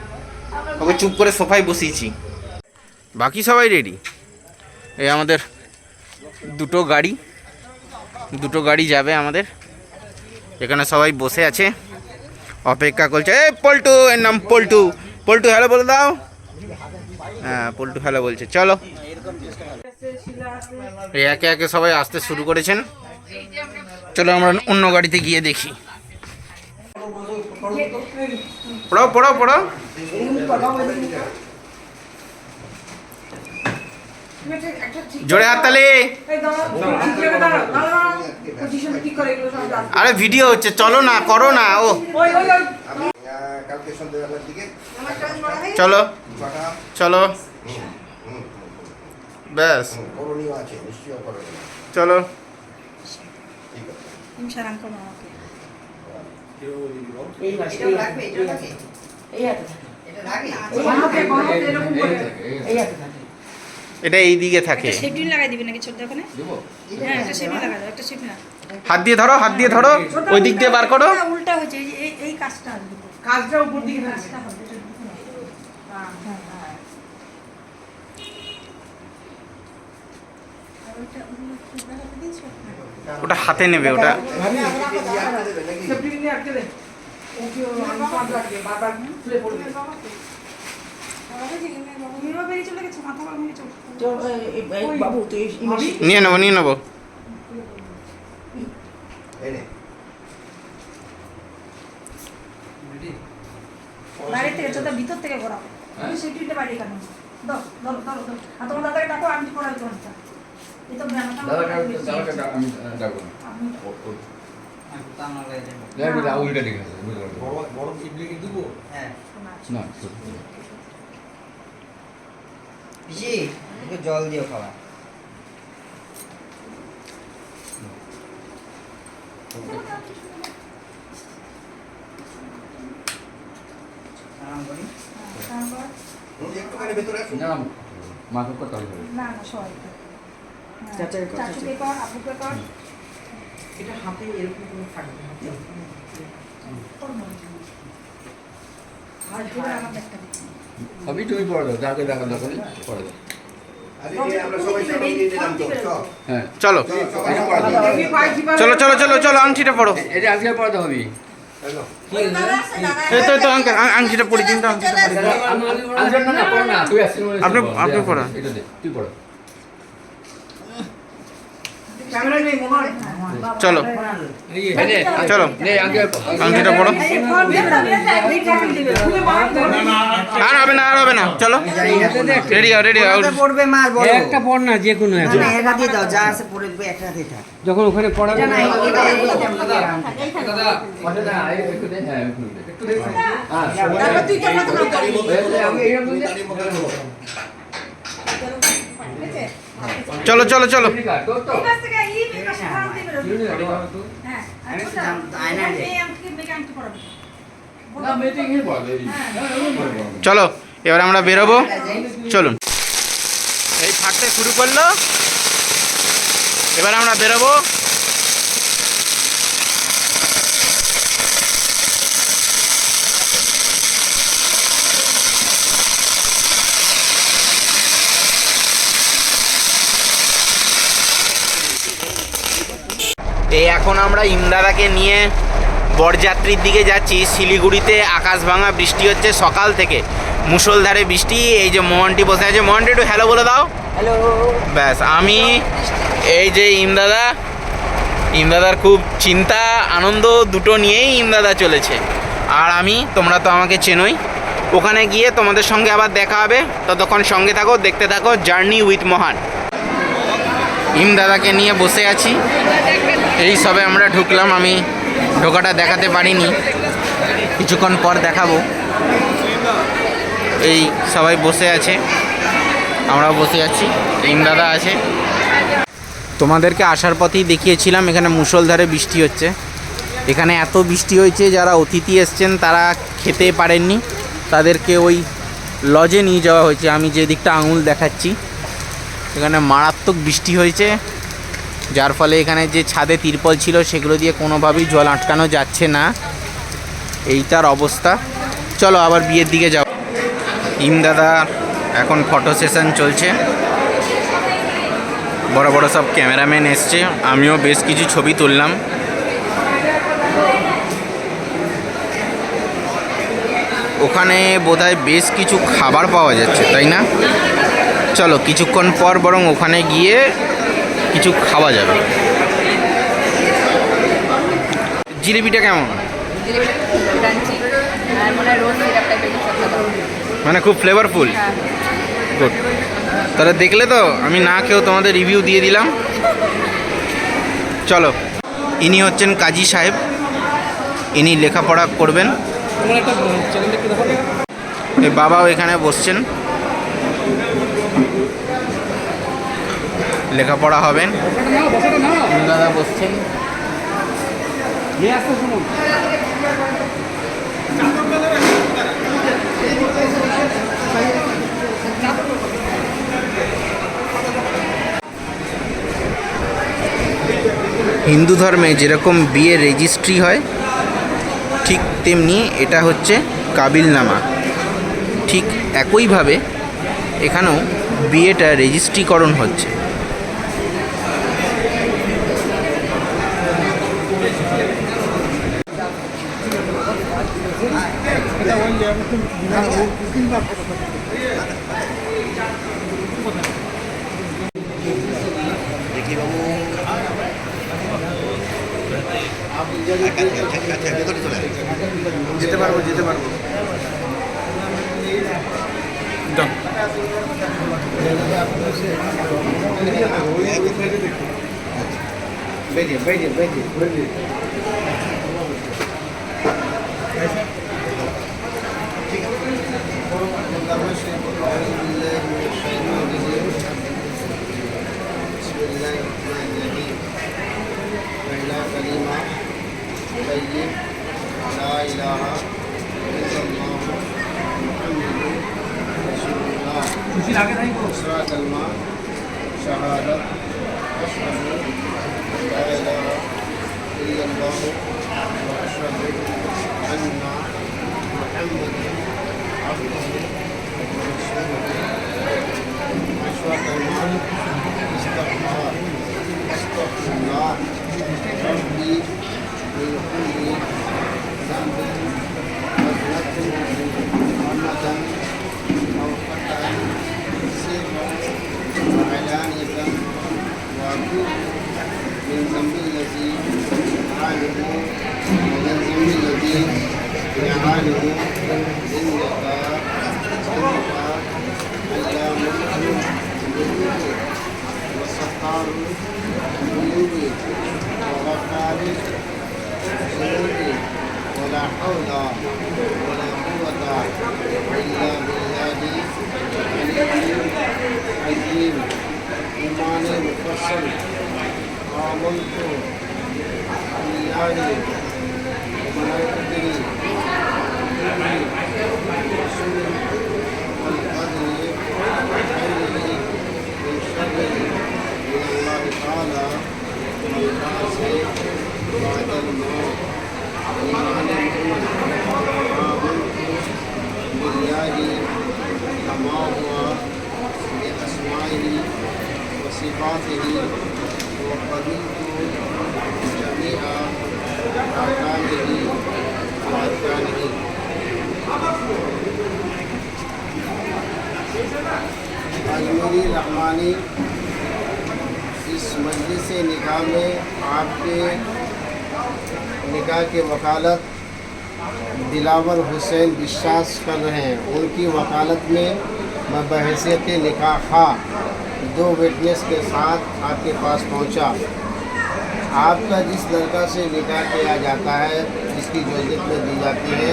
ওকে চুপ করে সোফায় বসিয়েছি। বাকি সবাই রেডি। এই আমাদের দুটো গাড়ি যাবে আমাদের। এখানে সবাই বসে আছে, অপেক্ষা করছে। এই পল্টু, এর নাম পল্টু। পল্টু হ্যালো বলে দাও। হ্যাঁ, পল্টু হ্যালো বলছে। চলো, এই একে একে সবাই আসতে শুরু করেছেন। চলো আমরা অন্য গাড়িতে গিয়ে দেখি। পড়ো পড়ো পড়ো। জোরে হাততালি। আরে ভিডিও হচ্ছে, চলো না, করো না। ও কালকে সন্ধ্যাবেলার দিকে চলো চলো, ব্যাস করণীয় আছে, নিশ্চয়ই করণীয়। চলো। এটা এই দিকে থাকে। হাত দিয়ে ধরো, হাত দিয়ে ধরো, ওই দিক দিয়ে বার করো। উল্টা হয়েছে, এই কাজটা উপর দিকে ওটা হাতে নেবে, ওটা নিয়ে নেবো, নিয়ে নেবো। বাইরে থেকে চোখটা ভিতর থেকে ঘোরাবো, সেটিটা বাইরে কেন? ধরো ধরো ধরো ধরো। আর তোমার দাদাকে ডাকো, আমি পড়াই তোমারটা। এই তো ব্যায়ামটা জল দিয়ে খাওয়া। একটুখানি ভেতরে আসুন। না না সবাই চাচুকে কর, আপুকে কর। এটা হাতে এরকম করে থাকবে। আর ধরে আমার একটা দিচ্ছি। আমি তুমি পড়ে দাও, যাকে দেখা দরকার নেই পড়ে দাও। আজকে আমরা সবাই সবাই নিয়ে নিলাম তো। হ্যাঁ, চলো চলো চলো চলো চলো, আংটিটা পড়ো। এটা আজকে পড়াতে হবে। এই তো তো আঙ্কেল, আংটিটা পড়ি দিন তো, আংটিটা পড়ি দিন। আপনি আপনি পড়ান। এটা দে, তুই পড়া। চলো চলো, আংটিটা পড়ো। আর হবে না, আর হবে না, চলো রেডি হও, রেডি হও। পড়বে মার বড় একটা পড় না, যে কোনো একটা। না এটা দিয়ে দাও, যা আছে পড়বে একটা দিয়ে থাক। যখন ওখানে পড়াবে দাদা পাশে না, একটু দে। হ্যাঁ, একটু দে, একটু দে। হ্যাঁ, তারপর তুই কেন তো আমি এইরকম বুঝি। চলো চলো চলো। ঠিক আছে, তো এই কাছ থেকে এই কাছে টানতে বেরো। হ্যাঁ, আমি তো আয়না দে। এই আমাকে মেকে আনতে পড়াবে। না মিটিং এ পড়বে। চলো এবার আমরা বেরোবো, চলুন। এই ফাটতে শুরু করলো, এবার আমরা বেরোবো। এই এখন আমরা ইমদাদাকে নিয়ে বরযাত্রীর দিকে যাচ্ছি। শিলিগুড়িতে আকাশ ভাঙা বৃষ্টি হচ্ছে সকাল থেকে, মুষলধারে বৃষ্টি। এই যে মোহনটি বসে আছে, মোহনটি একটু হ্যালো বলে দাও। হ্যালো। ব্যাস, আমি এই যে ইমদাদার খুব চিন্তা আনন্দ দুটো নিয়েই ইমদাদা চলেছে। আর আমি, তোমরা তো আমাকে চেনোই, ওখানে গিয়ে তোমাদের সঙ্গে আবার দেখা হবে। ততক্ষণ সঙ্গে থাকো, দেখতে থাকো জার্নি উইথ মোহন। ইমদাদাকে নিয়ে বসে আছি, এই সবে আমরা ঢুকলাম। আমি ঢোকাটা দেখাতে পারিনি, কিছুক্ষণ পর দেখাবো। এই সবাই বসে আছে, আমরাও বসে আছি, ইমদাদা আছে। তোমাদেরকে আসার পথেই দেখিয়েছিলাম এখানে মুষলধারে বৃষ্টি হচ্ছে। এখানে এত বৃষ্টি হয়েছে, যারা অতিথি এসছেন তারা খেতে পারেননি, তাদেরকে ওই লজে নিয়ে যাওয়া হয়েছে। আমি যে দিকটা আঙুল দেখাচ্ছি, এখানে মারাত্মক বৃষ্টি হয়েছে, যার ফলে এখানে যে ছাদে তিরপল ছিল সেগুলো দিয়ে কোনোভাবেই জল আটকানো যাচ্ছে না, এই তার অবস্থা। চলো আবার বিয়ের দিকে যাও। দাদা এখন ফটো সেশন চলছে, বড় বড় সব ক্যামেরাম্যান এসছে, আমিও বেশ কিছু ছবি তুললাম। ওখানে বোধহয় বেশ কিছু খাবার পাওয়া যাচ্ছে, তাই না? চলো কিছুক্ষণ পর বরং ওখানে গিয়ে কিছু খাওয়া যাবে। জিলিপিটা কেমন? মানে খুব ফ্লেভারফুল। গুড। তাহলে দেখলে তো, আমি না খেয়েও তোমাদের রিভিউ দিয়ে দিলাম। চলো, ইনি হচ্ছেন কাজী সাহেব, ইনি লেখাপড়া করবেন। এই বাবাও এখানে বসছেন, লেখাপড়া হবেন। দাদা বসছেন। হিন্দু ধর্মে যেরকম বিয়ে রেজিস্ট্রি হয়, ঠিক তেমনি এটা হচ্ছে কাবিলনামা। ঠিক একইভাবে এখানেও বিয়েটা রেজিস্ট্রিকরণ হচ্ছে। যেতে পারবো, যেতে পারবো। अजमेरी रहमानी इस मजलिस निकाह में आपके निकाह के वकालत दिलावर हुसैन विश्वास कर रहे हैं। उनकी वकालत में मैं बहैसियत निकाह खा 2 विटनेस के साथ आपके पास पहुंचा। आपका जिस लड़का से निकाह किया जाता है, जिसकी जोजियत में दी जाती है,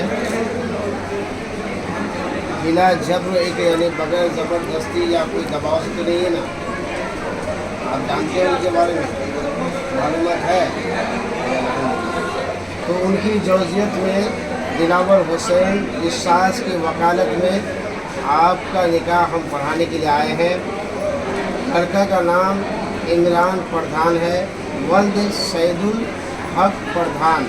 बिना जबर एक यानी बगैर ज़बरदस्ती या कोई दबाव से तो नहीं है ना? आप जानते हो उनके बारे में, मालूमात है? तो उनकी जौजियत में दिलावर हुसैन इशास की वकालत में आपका निकाह हम पढ़ाने के लिए आए हैं। लड़का का नाम इमरान प्रधान है, वल्द सैदुल हक प्रधान।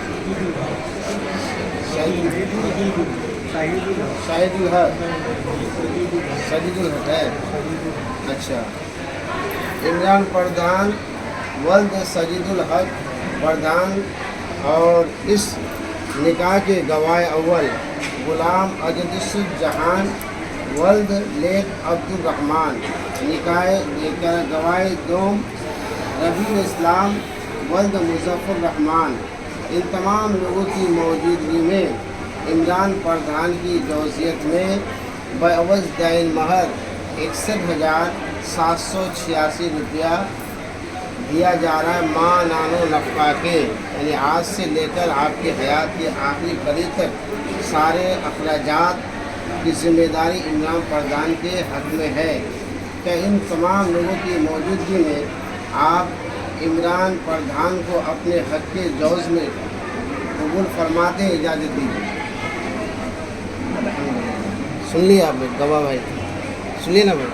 शाहिदुल हक है। अच्छा, इमरान प्रधान वल्द सजीदुल हक प्रधान। और इस निकाह के गवाह अव्वल गुलाम अजदुस्जहान वल्द लेक अब्दुल रहमान। निकाह गवाह दोम रबीउल इस्लाम वल्द मुजफ्फर रहमान। इन तमाम लोगों की मौजूदगी में इमरान प्रधान की जौजियत में बअवज़ दैन महर 61,786 रुपया दिया जा रहा है माँ नानो नफ़ा के, यानी आज से लेकर आपकी हयात के आखिरी घड़ी तक सारे अखराजात की जिम्मेदारी इमरान प्रधान के हक में है। क्या इन तमाम लोगों की मौजूदगी में आप इमरान प्रधान को अपने हक के जौज़ में कबूल फरमाते हैं? इजाज़त दीजिए। सुन लिया आपने गवाह भाई, सुनिए ना भाई।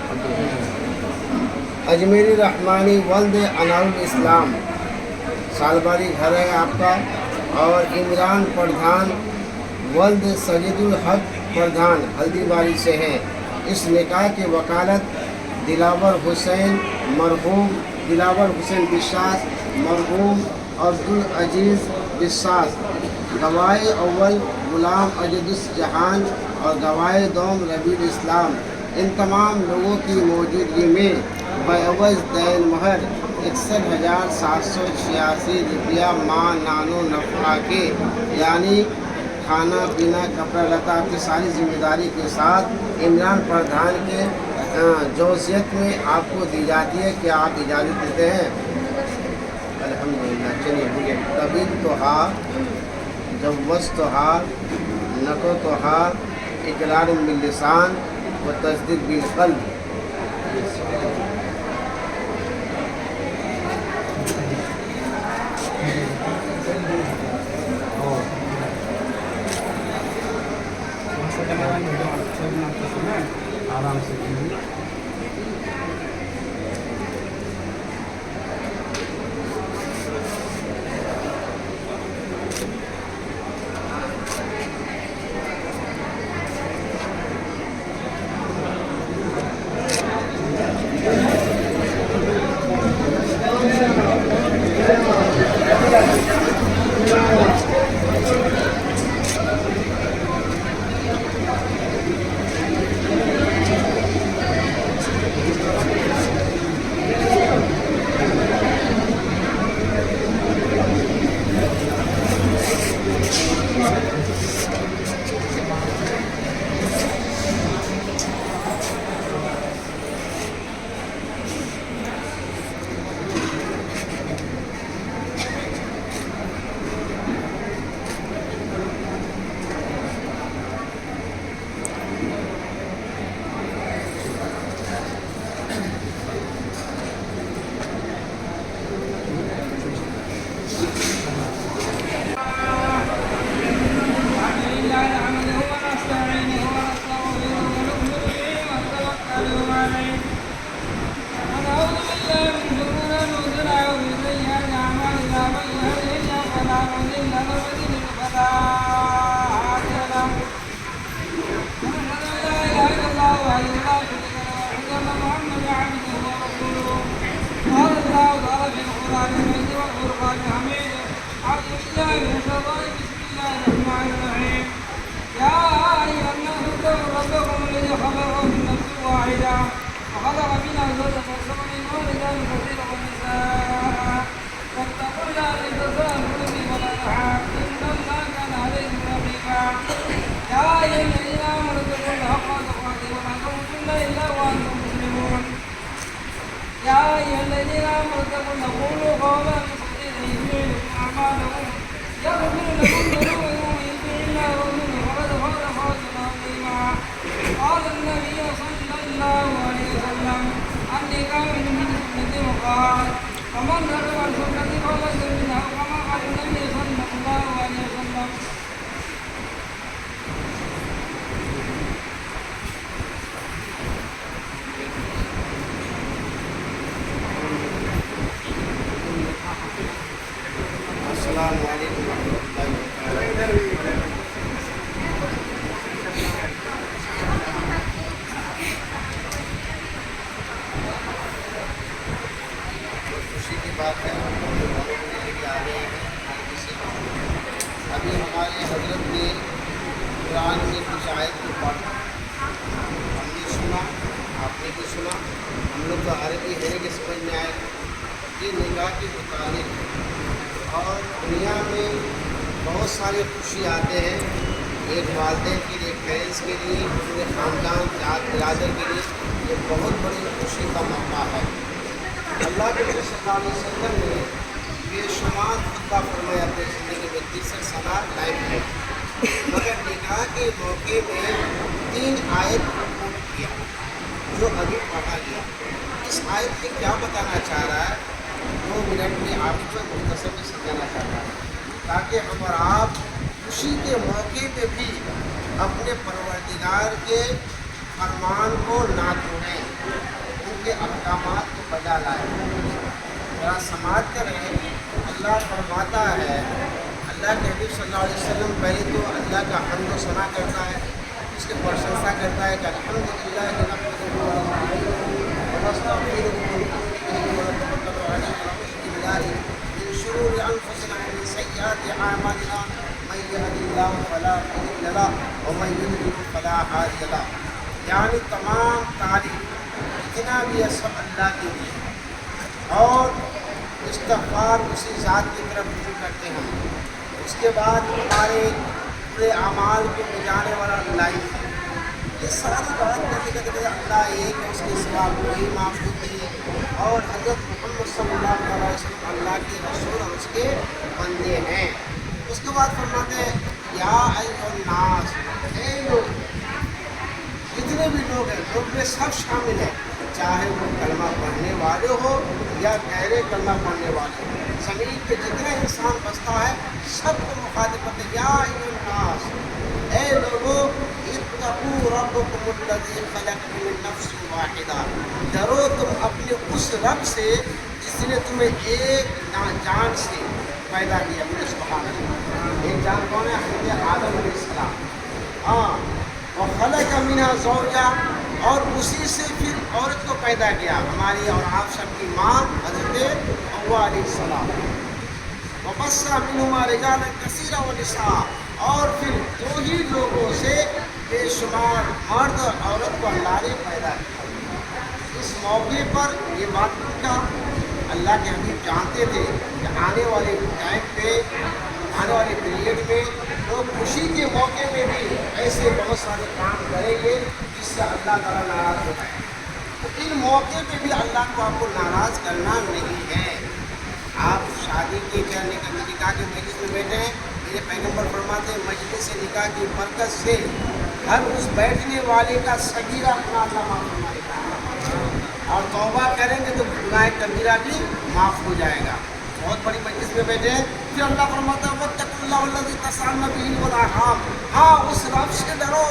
अजमेरी रहमानी वल्द अनाउल इस्लाम, सालबारी घर है आपका। और इमरान प्रधान वल्द सजीदुल हक प्रधान हल्दीबारी से है। इस निकाह की वकालत दिलावर हुसैन बिशास मरहूम अब्दुल अजीज़ बिशास। गवाह अव्वल गुलाम अजदुस्जहान और गवाह दोम रबीउल इस्लाम। इन तमाम लोगों की मौजूदगी में बअवज़ दैन महर 61,786 रुपया माँ नानो नफ़ा के, यानी खाना पीना कपड़ा लता की सारी जिम्मेदारी के साथ इमरान प्रधान के जौजियत में आपको दी जाती है। क्या आप इजाज़त देते हैं? अल्हम्दुलिल्लाह। चलिए ठीक है। कबिल तो हा जवस तो हा नको तो हा इकरार बिल लिसान व तस्दीक बिल क़ल्ब। आराम से ومن رغب عن سنتي فليس منها كما قال النبي صلى الله عليه وسلم अस्सलामु अलैकुम रहमतुल्लाहि व बरकातहू। खुशी की बात है, लेके आ रहे हैं अभी हमारे हजरत ने कुरान में कुछ आयत को पढ़ा, हमने सुना, आपने भी सुना, हम लोग तो अरबी है कि समझ में आए कि निगाह के मुताबिक। और दुनिया में बहुत सारे खुशी आते हैं, एक वालदेन के लिए, एक पेरेंट्स के लिए, पूरे ख़ानदान जात बिरादर के लिए ये बहुत बड़ी खुशी का मौका है। अल्लाह के नबी सल्लल्लाहु अलैहि वसल्लम ने बेशुमार खुतबा फरमाया अपनी ज़िंदगी में, 63 साल लाइफ है, मगर निकाह के मौके में 3 आयत को कोट किया जो अभी पढ़ा गया। इस आयत में क्या बताना चाह रहा है 2 मिनट में आपको मुख्तसर में समझाना चाहता है, ताकि हम और आप खुशी के मौके पे भी अपने परवरदिगार के फरमान को ना तोड़ें, उनके अहकामात को बजा लाएं। जरा समाज कर रहे हैं, अल्लाह फरमाता है, अल्लाह के नबी सल्लल्लाहु अलैहि वसल्लम पहले तो अल्लाह का हम्द व सना करता है, उसकी प्रशंसा करता है कि अल्हम्दुलिल्लाह من شرور أنفسنا ومن سيئات أعمالنا من يهد الله فلا مضل له ومن يضلل فلا هادي له। यानी तमाम तारीफ जितना भी है सब अल्लाह के लिए, और इस्तग़फ़ार उसी ज़ात की तरफ रुजू करते हैं। उसके बाद हमारे पूरे अमाल को मिटाने वाला अल्लाह ही है। ये सारी बात करते करते अल्लाह एक है, उसके सिवा कोई माबूद नहीं, और हज़रत मोहम्मद सल्लल्लाहु अलैहि वसल्लम अल्लाह के रसूल और उसके बंदे हैं। उसके बाद फरमाते हैं या अय्युहन्नास, हे लोग, जितने भी लोग हैं, लोग में सब शामिल हैं, चाहे वो कलमा पढ़ने वाले हो या गैर कलमा पढ़ने वाले हो, ज़मीन पे जितने इंसान बसता है सबको मुखातिब करते हैं या अय्युहन्नास, ऐ लोगों, इत्तक़ू रब्बकुमुल्लज़ी ख़लक़कुम मिन नफ़्सिन वाहिदा, डरो तुम अपने उस रब से जिसने तुम्हें एक जान से पैदा किया। बोले सुभान अल्लाह। एक जान कौन है? हज़रत आदम अलैहिस्सलाम। हाँ, और ख़लक़ मिनहा ज़ौजा, और उसी से फिर औरत को पैदा किया, हमारी और आप सबकी माँ हज़रत हव्वा अलैहिस्सलाम। वबस्सा मिनहुमा रिजालन कसीरा व निसा, और फिर 2 ही लोगों से बेशुमार मर्द और औरत को अल्लाह ने पैदा किया। इस मौके पर ये बात का अल्लाह के हबीब जानते थे कि आने वाले टाइम पे, आने वाले पीरियड में लोग खुशी के मौके में भी ऐसे बहुत सारे काम करेंगे जिससे अल्लाह ताला नाराज़ होता है। तो इन मौके पे भी अल्लाह को आपको नाराज़ करना नहीं है। आप शादी के करने का निकाह के मजलिस में बैठे हैं, मेरे पैगम्बर फरमाते हैं मजलिस से निकाह की बरकत से हर उस बैठने वाले का सगीरा गुनाह अल्लाह माफ़ फरमाएगा, और तौबा करेंगे तो गुनाह कबीरा भी माफ़ हो जाएगा। बहुत बड़ी मजलिस में बैठे हैं, फिर अल्लाह फरमाता है वत्तक़ुल्लाह अल्लज़ी तसअलून बिही वल अरहाम, हाँ उस रब से डरो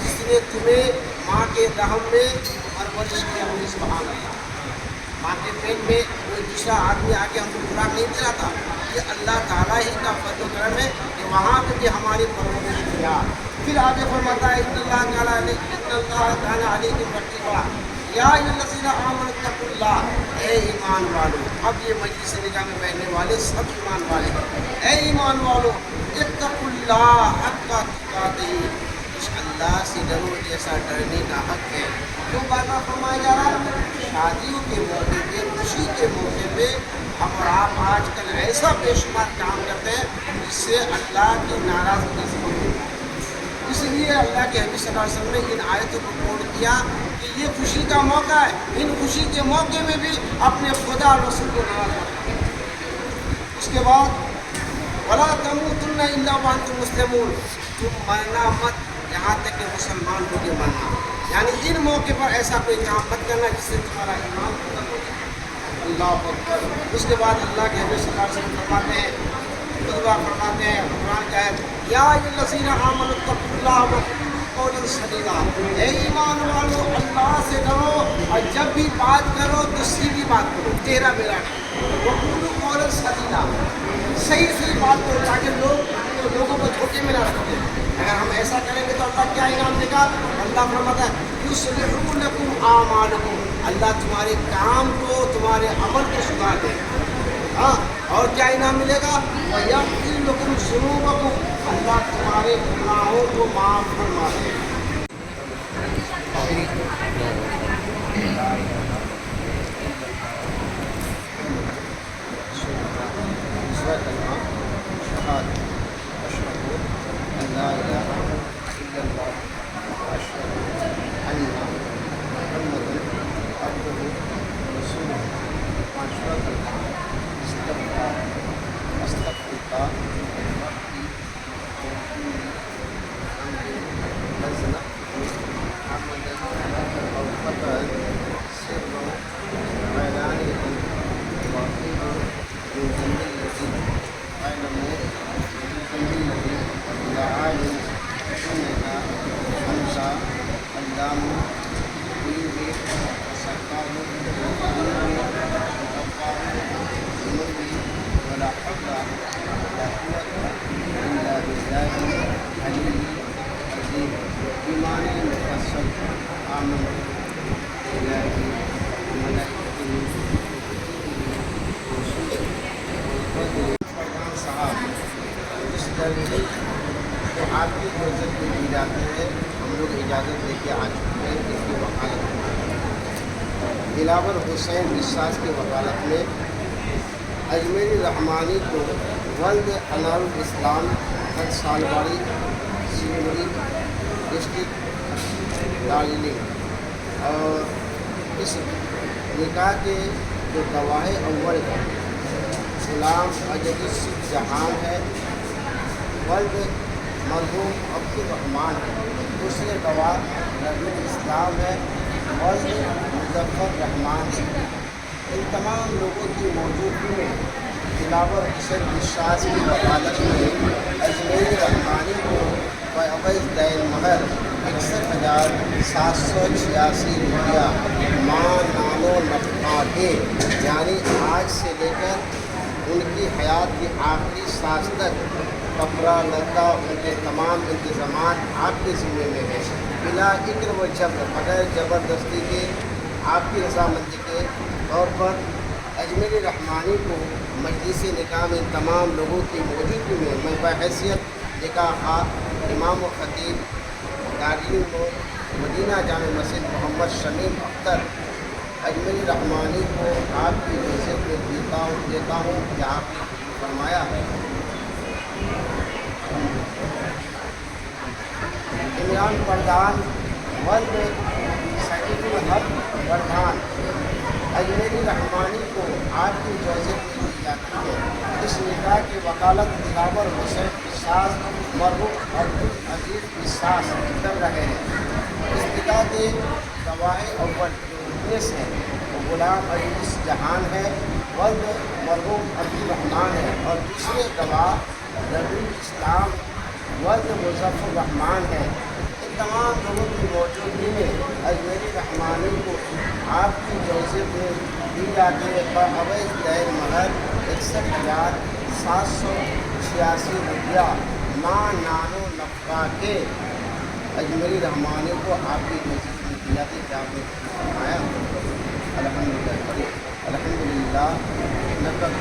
जिसने तुम्हें माँ के रहम में परवरिश किया। सुभान अल्लाह। माँ के पेट में कोई दूसरा आदमी आके हमको खुराक नहीं दे रहा था, ये अल्लाह ताला ही का फज़्ल करम है कि वहाँ पे भी हमारी परवरिश किया। फिर आगे फरमाता है इन्नल्लाह काना अलैकुम रक़ीबा या अय्युहल्लज़ीना आमनू इत्तक़ुल्लाह, ए ईमान वालों। अब ये मजलिस निकाह में बैठने वाले सब ईमान वाले हैं। ए ईमान वालों, इत्तक़ुल्लाह हक़्क़ तुक़ातिही, उस अल्लाह से डरो जैसा डरने का हक है। क्यों बात फरमाया जा रहा है? शादियों के मौके पे, खुशी के मौके पे हम और आप आजकल ऐसा बेशुमार काम करते हैं जिससे अल्लाह की नाराज़गी से होती है। इसलिए अल्लाह के हबीब सल्लल्लाहु अलैहि वसल्लम ने इन आयतों को कोट किया कि ये खुशी का मौका है, इन खुशी के मौके में भी अपने खुदा और रसूल को नाराज़ मत करो। उसके बाद वला तमूतुन्ना इल्ला व अंतुम मुस्लिमून, तुम मरना मत यहाँ तक कि मुसलमान होके मरना। यानी इन मौके पर ऐसा कोई काम मत करना जिससे तुम्हारा ईमान खत्म हो जाए। अल्लाह अकबर। उसके बाद अल्लाह के हबीब सल्लल्लाहु अलैहि वसल्लम फरमाते हैं, खुतबा फरमाते हैं, कुरान का है या अय्युहल्लज़ीना आमनू इत्तक़ुल्लाह व क़ूलू क़ौलन सदीदा, ए ईमान वालों अल्लाह से डरो और जब भी बात करो तो सीधी बात करो, तेरा मेरा नहीं। वकूलू कौलन सदीदा, सही सही बात को ताकि लोगों को धोखे में ना रखें। अगर हम ऐसा करेंगे तो अल्लाह क्या इनाम देगा? अल्लाह फरमाता है युस्लिहू लकुम आमालकुम, अल्लाह तुम्हारे काम को, तुम्हारे अमल को सुधार देगा। हाँ, और क्या इनाम मिलेगा? वयग़फिर लकुम ज़ुनूबकुम, अल्लाह तुम्हारे गुनाहों को माफ़ फरमा देगा। तो आपकी इजाज़त दी जाती है, हम लोग इजाज़त लेके आ चुके हैं इसकी वकालत में। दिलावर हुसैन विश्वास की वकालत में अजमेरी रहमानी को वल्द अनारुल इस्लाम हज सालवाड़ी सिलवरी डिस्ट्रिक्ट दार्जिलिंग, और इस निकाह के जो गवाह अव्वल है गुलाम अजदी जहान है, वल्द मरहूम अब्दुल रहमान है, दूसरे गवाह नबील इस्लाम है, वल्द मुजफ्फर रहमान है। इन तमाम लोगों की मौजूदगी में दिलावर हुसैन विश्वास की वकालत में अजमेरी रहमानी को अवैध दैन महर 61,786 रुपया माँ नानो नफा के, यानी आज से लेकर उनकी हयात की आखिरी सांस तक कपड़ा लत्ता उनके तमाम इंतजामात आपके ज़िम्मे में है, बिला इक्र व जबर, बगैर ज़बरदस्ती के, आपकी रज़ामंदी के तौर पर अजमेरी रहमानी को मजलिस निकाह में तमाम लोगों की मौजूदगी में मैं बहैसियत निकाह इमाम व खतीब दार्जिलिंग को मदीना जामे मस्जिद मोहम्मद शमीम अख्तर अजमेरी रहमानी को आपकी हैसियत में देता हूँ कि आपने फरमाया इमरान प्रधान वल्द सकीनुल हक प्रधान अजमेरी रहमानी को आपकी इजाज़त में दी जाती है। इस निकाह की वकालत दिलावर हुसैन विश्वास मरहूम अब्दुल अजीज विश्वास कर रहे हैं। इस निकाह के गवाह अव्वल हैं वो गुलाम अजीज जहान है, वल्द मरहूम अब्दुल रहमान है, और दूसरे गवाह नबील इस्लाम वल्द मुजफ्फर रहमान है। इन तमाम लोगों की मौजूदगी में अजमेरी रहमानी को आपकी इजाज़त में दी जाती है पर अवैध दैन महर 61,786 रुपया माँ नानो नफा के अजमेरी रहमानी को आपकी इजाज़त में दी जाती है। आपने फरमाया अल्हम्दुलिल्लाह नकद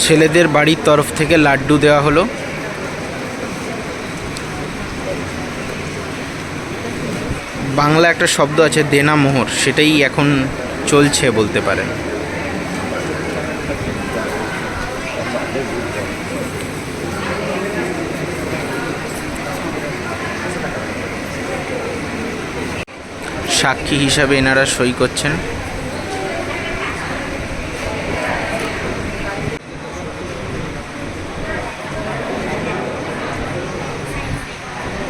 ছেলেদের বাড়ির তরফ থেকে লাড্ডু দেওয়া হলো। বাংলা একটা শব্দ আছে দেনা মোহর, সেটাই এখন চলছে বলতে পারেন। সাক্ষী হিসাবে এনারা সই করছেন।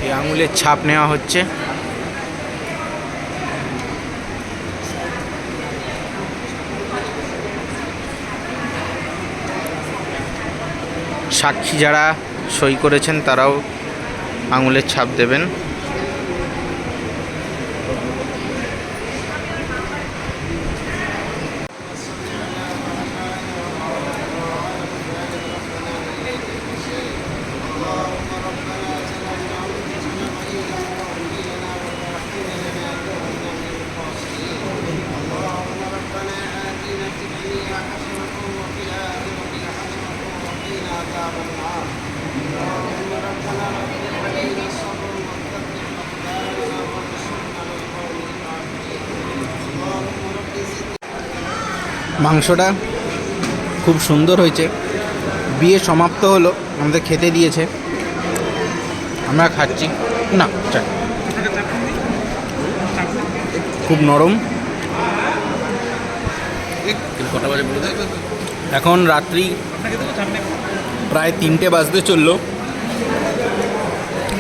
এই আঙুলের ছাপ নেওয়া হচ্ছে। সাক্ষী যারা সই করেছেন তারাও আঙুলের ছাপ দেবেন। মাংসটা খুব সুন্দর হয়েছে। বিয়ে সমাপ্ত হলো, আমাদের খেতে দিয়েছে, আমরা খাচ্ছি। না খুব নরম। এখন রাত্রি প্রায় 3টে বাজতে চললো,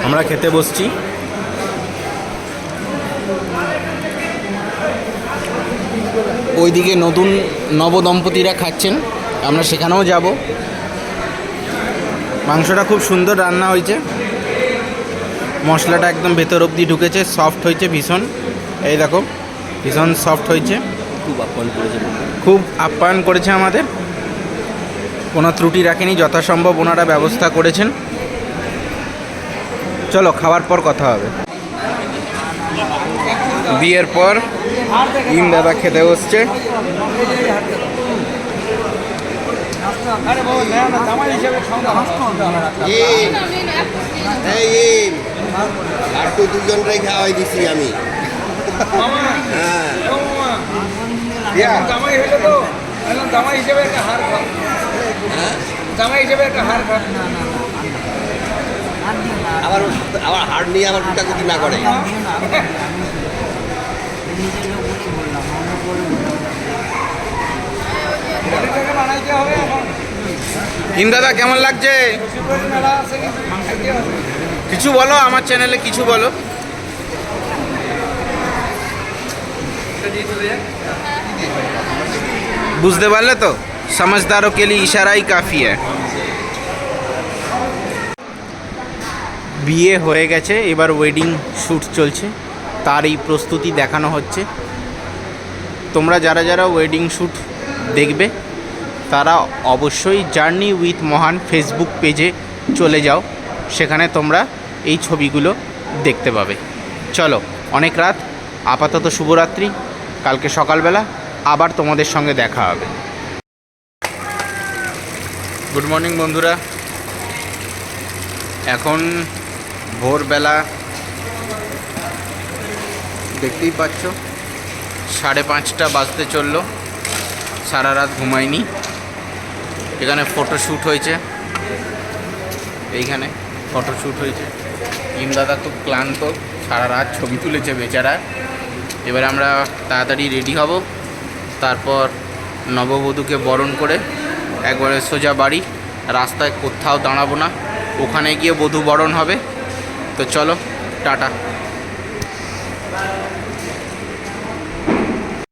আমরা খেতে বসছি। ওইদিকে নতুন নবদম্পতিরা খাচ্ছেন, আমরা সেখানেও যাব। মাংসটা খুব সুন্দর রান্না হয়েছে, মশলাটা একদম ভেতর অবধি ঢুকেছে, সফট হয়েছে ভীষণ। এই দেখো ভীষণ সফট হয়েছে, খুব আপ্যায়ন করেছে আমাদের, কোনো ত্রুটি রাখেনি, যথাসম্ভব ওনারা ব্যবস্থা করেছেন। চলো খাওয়ার পর কথা হবে। বিয়ের পর ইম দাদা খেতে বসছে। আর তো দুজনটাই খাওয়াই দিছি আমি। জামাই হইলে তো জামাই হিসেবে একটা হার খাও, জামাই হিসেবে একটা হার খাও। আবার আবার হাড় নিয়ে আবার কুটাকুটি না করে। ইম দাদা কেমন লাগছে? কিছু বলো, আমার চ্যানেলে কিছু বলো। বুঝতে পারলে তো? समझदारों के लिए इशारा ही काफ़ी है। বিয়ে হয়ে গেছে, এবার ওয়েডিং শ্যুট চলছে, তার এই প্রস্তুতি দেখানো হচ্ছে। তোমরা যারা যারা ওয়েডিং শ্যুট দেখবে তারা অবশ্যই জার্নি উইথ মহান ফেসবুক পেজে চলে যাও, সেখানে তোমরা এই ছবিগুলো দেখতে পাবে। চলো, অনেক রাত, আপাতত শুভরাত্রি, কালকে সকালবেলা আবার তোমাদের সঙ্গে দেখা হবে। গুড মর্নিং বন্ধুরা, এখন ভোরবেলা দেখতেই পাচ্ছ 5:30 বাজতে চললো। সারা রাত ঘুমাইনি। এখানে ফটোশ্যুট হয়েছে, এইখানে ফটোশ্যুট হয়েছে। ইমদাদা খুব ক্লান্ত, সারা রাত ছবি তুলেছে বেচারা। এবার আমরা তাড়াতাড়ি রেডি হব, তারপর নববধূকে বরণ করে একবারে সোজা বাড়ি। রাস্তায় কোথাও দাঁড়াবো না, ওখানে গিয়ে বধূ বরণ হবে। তো চলো, টাটা।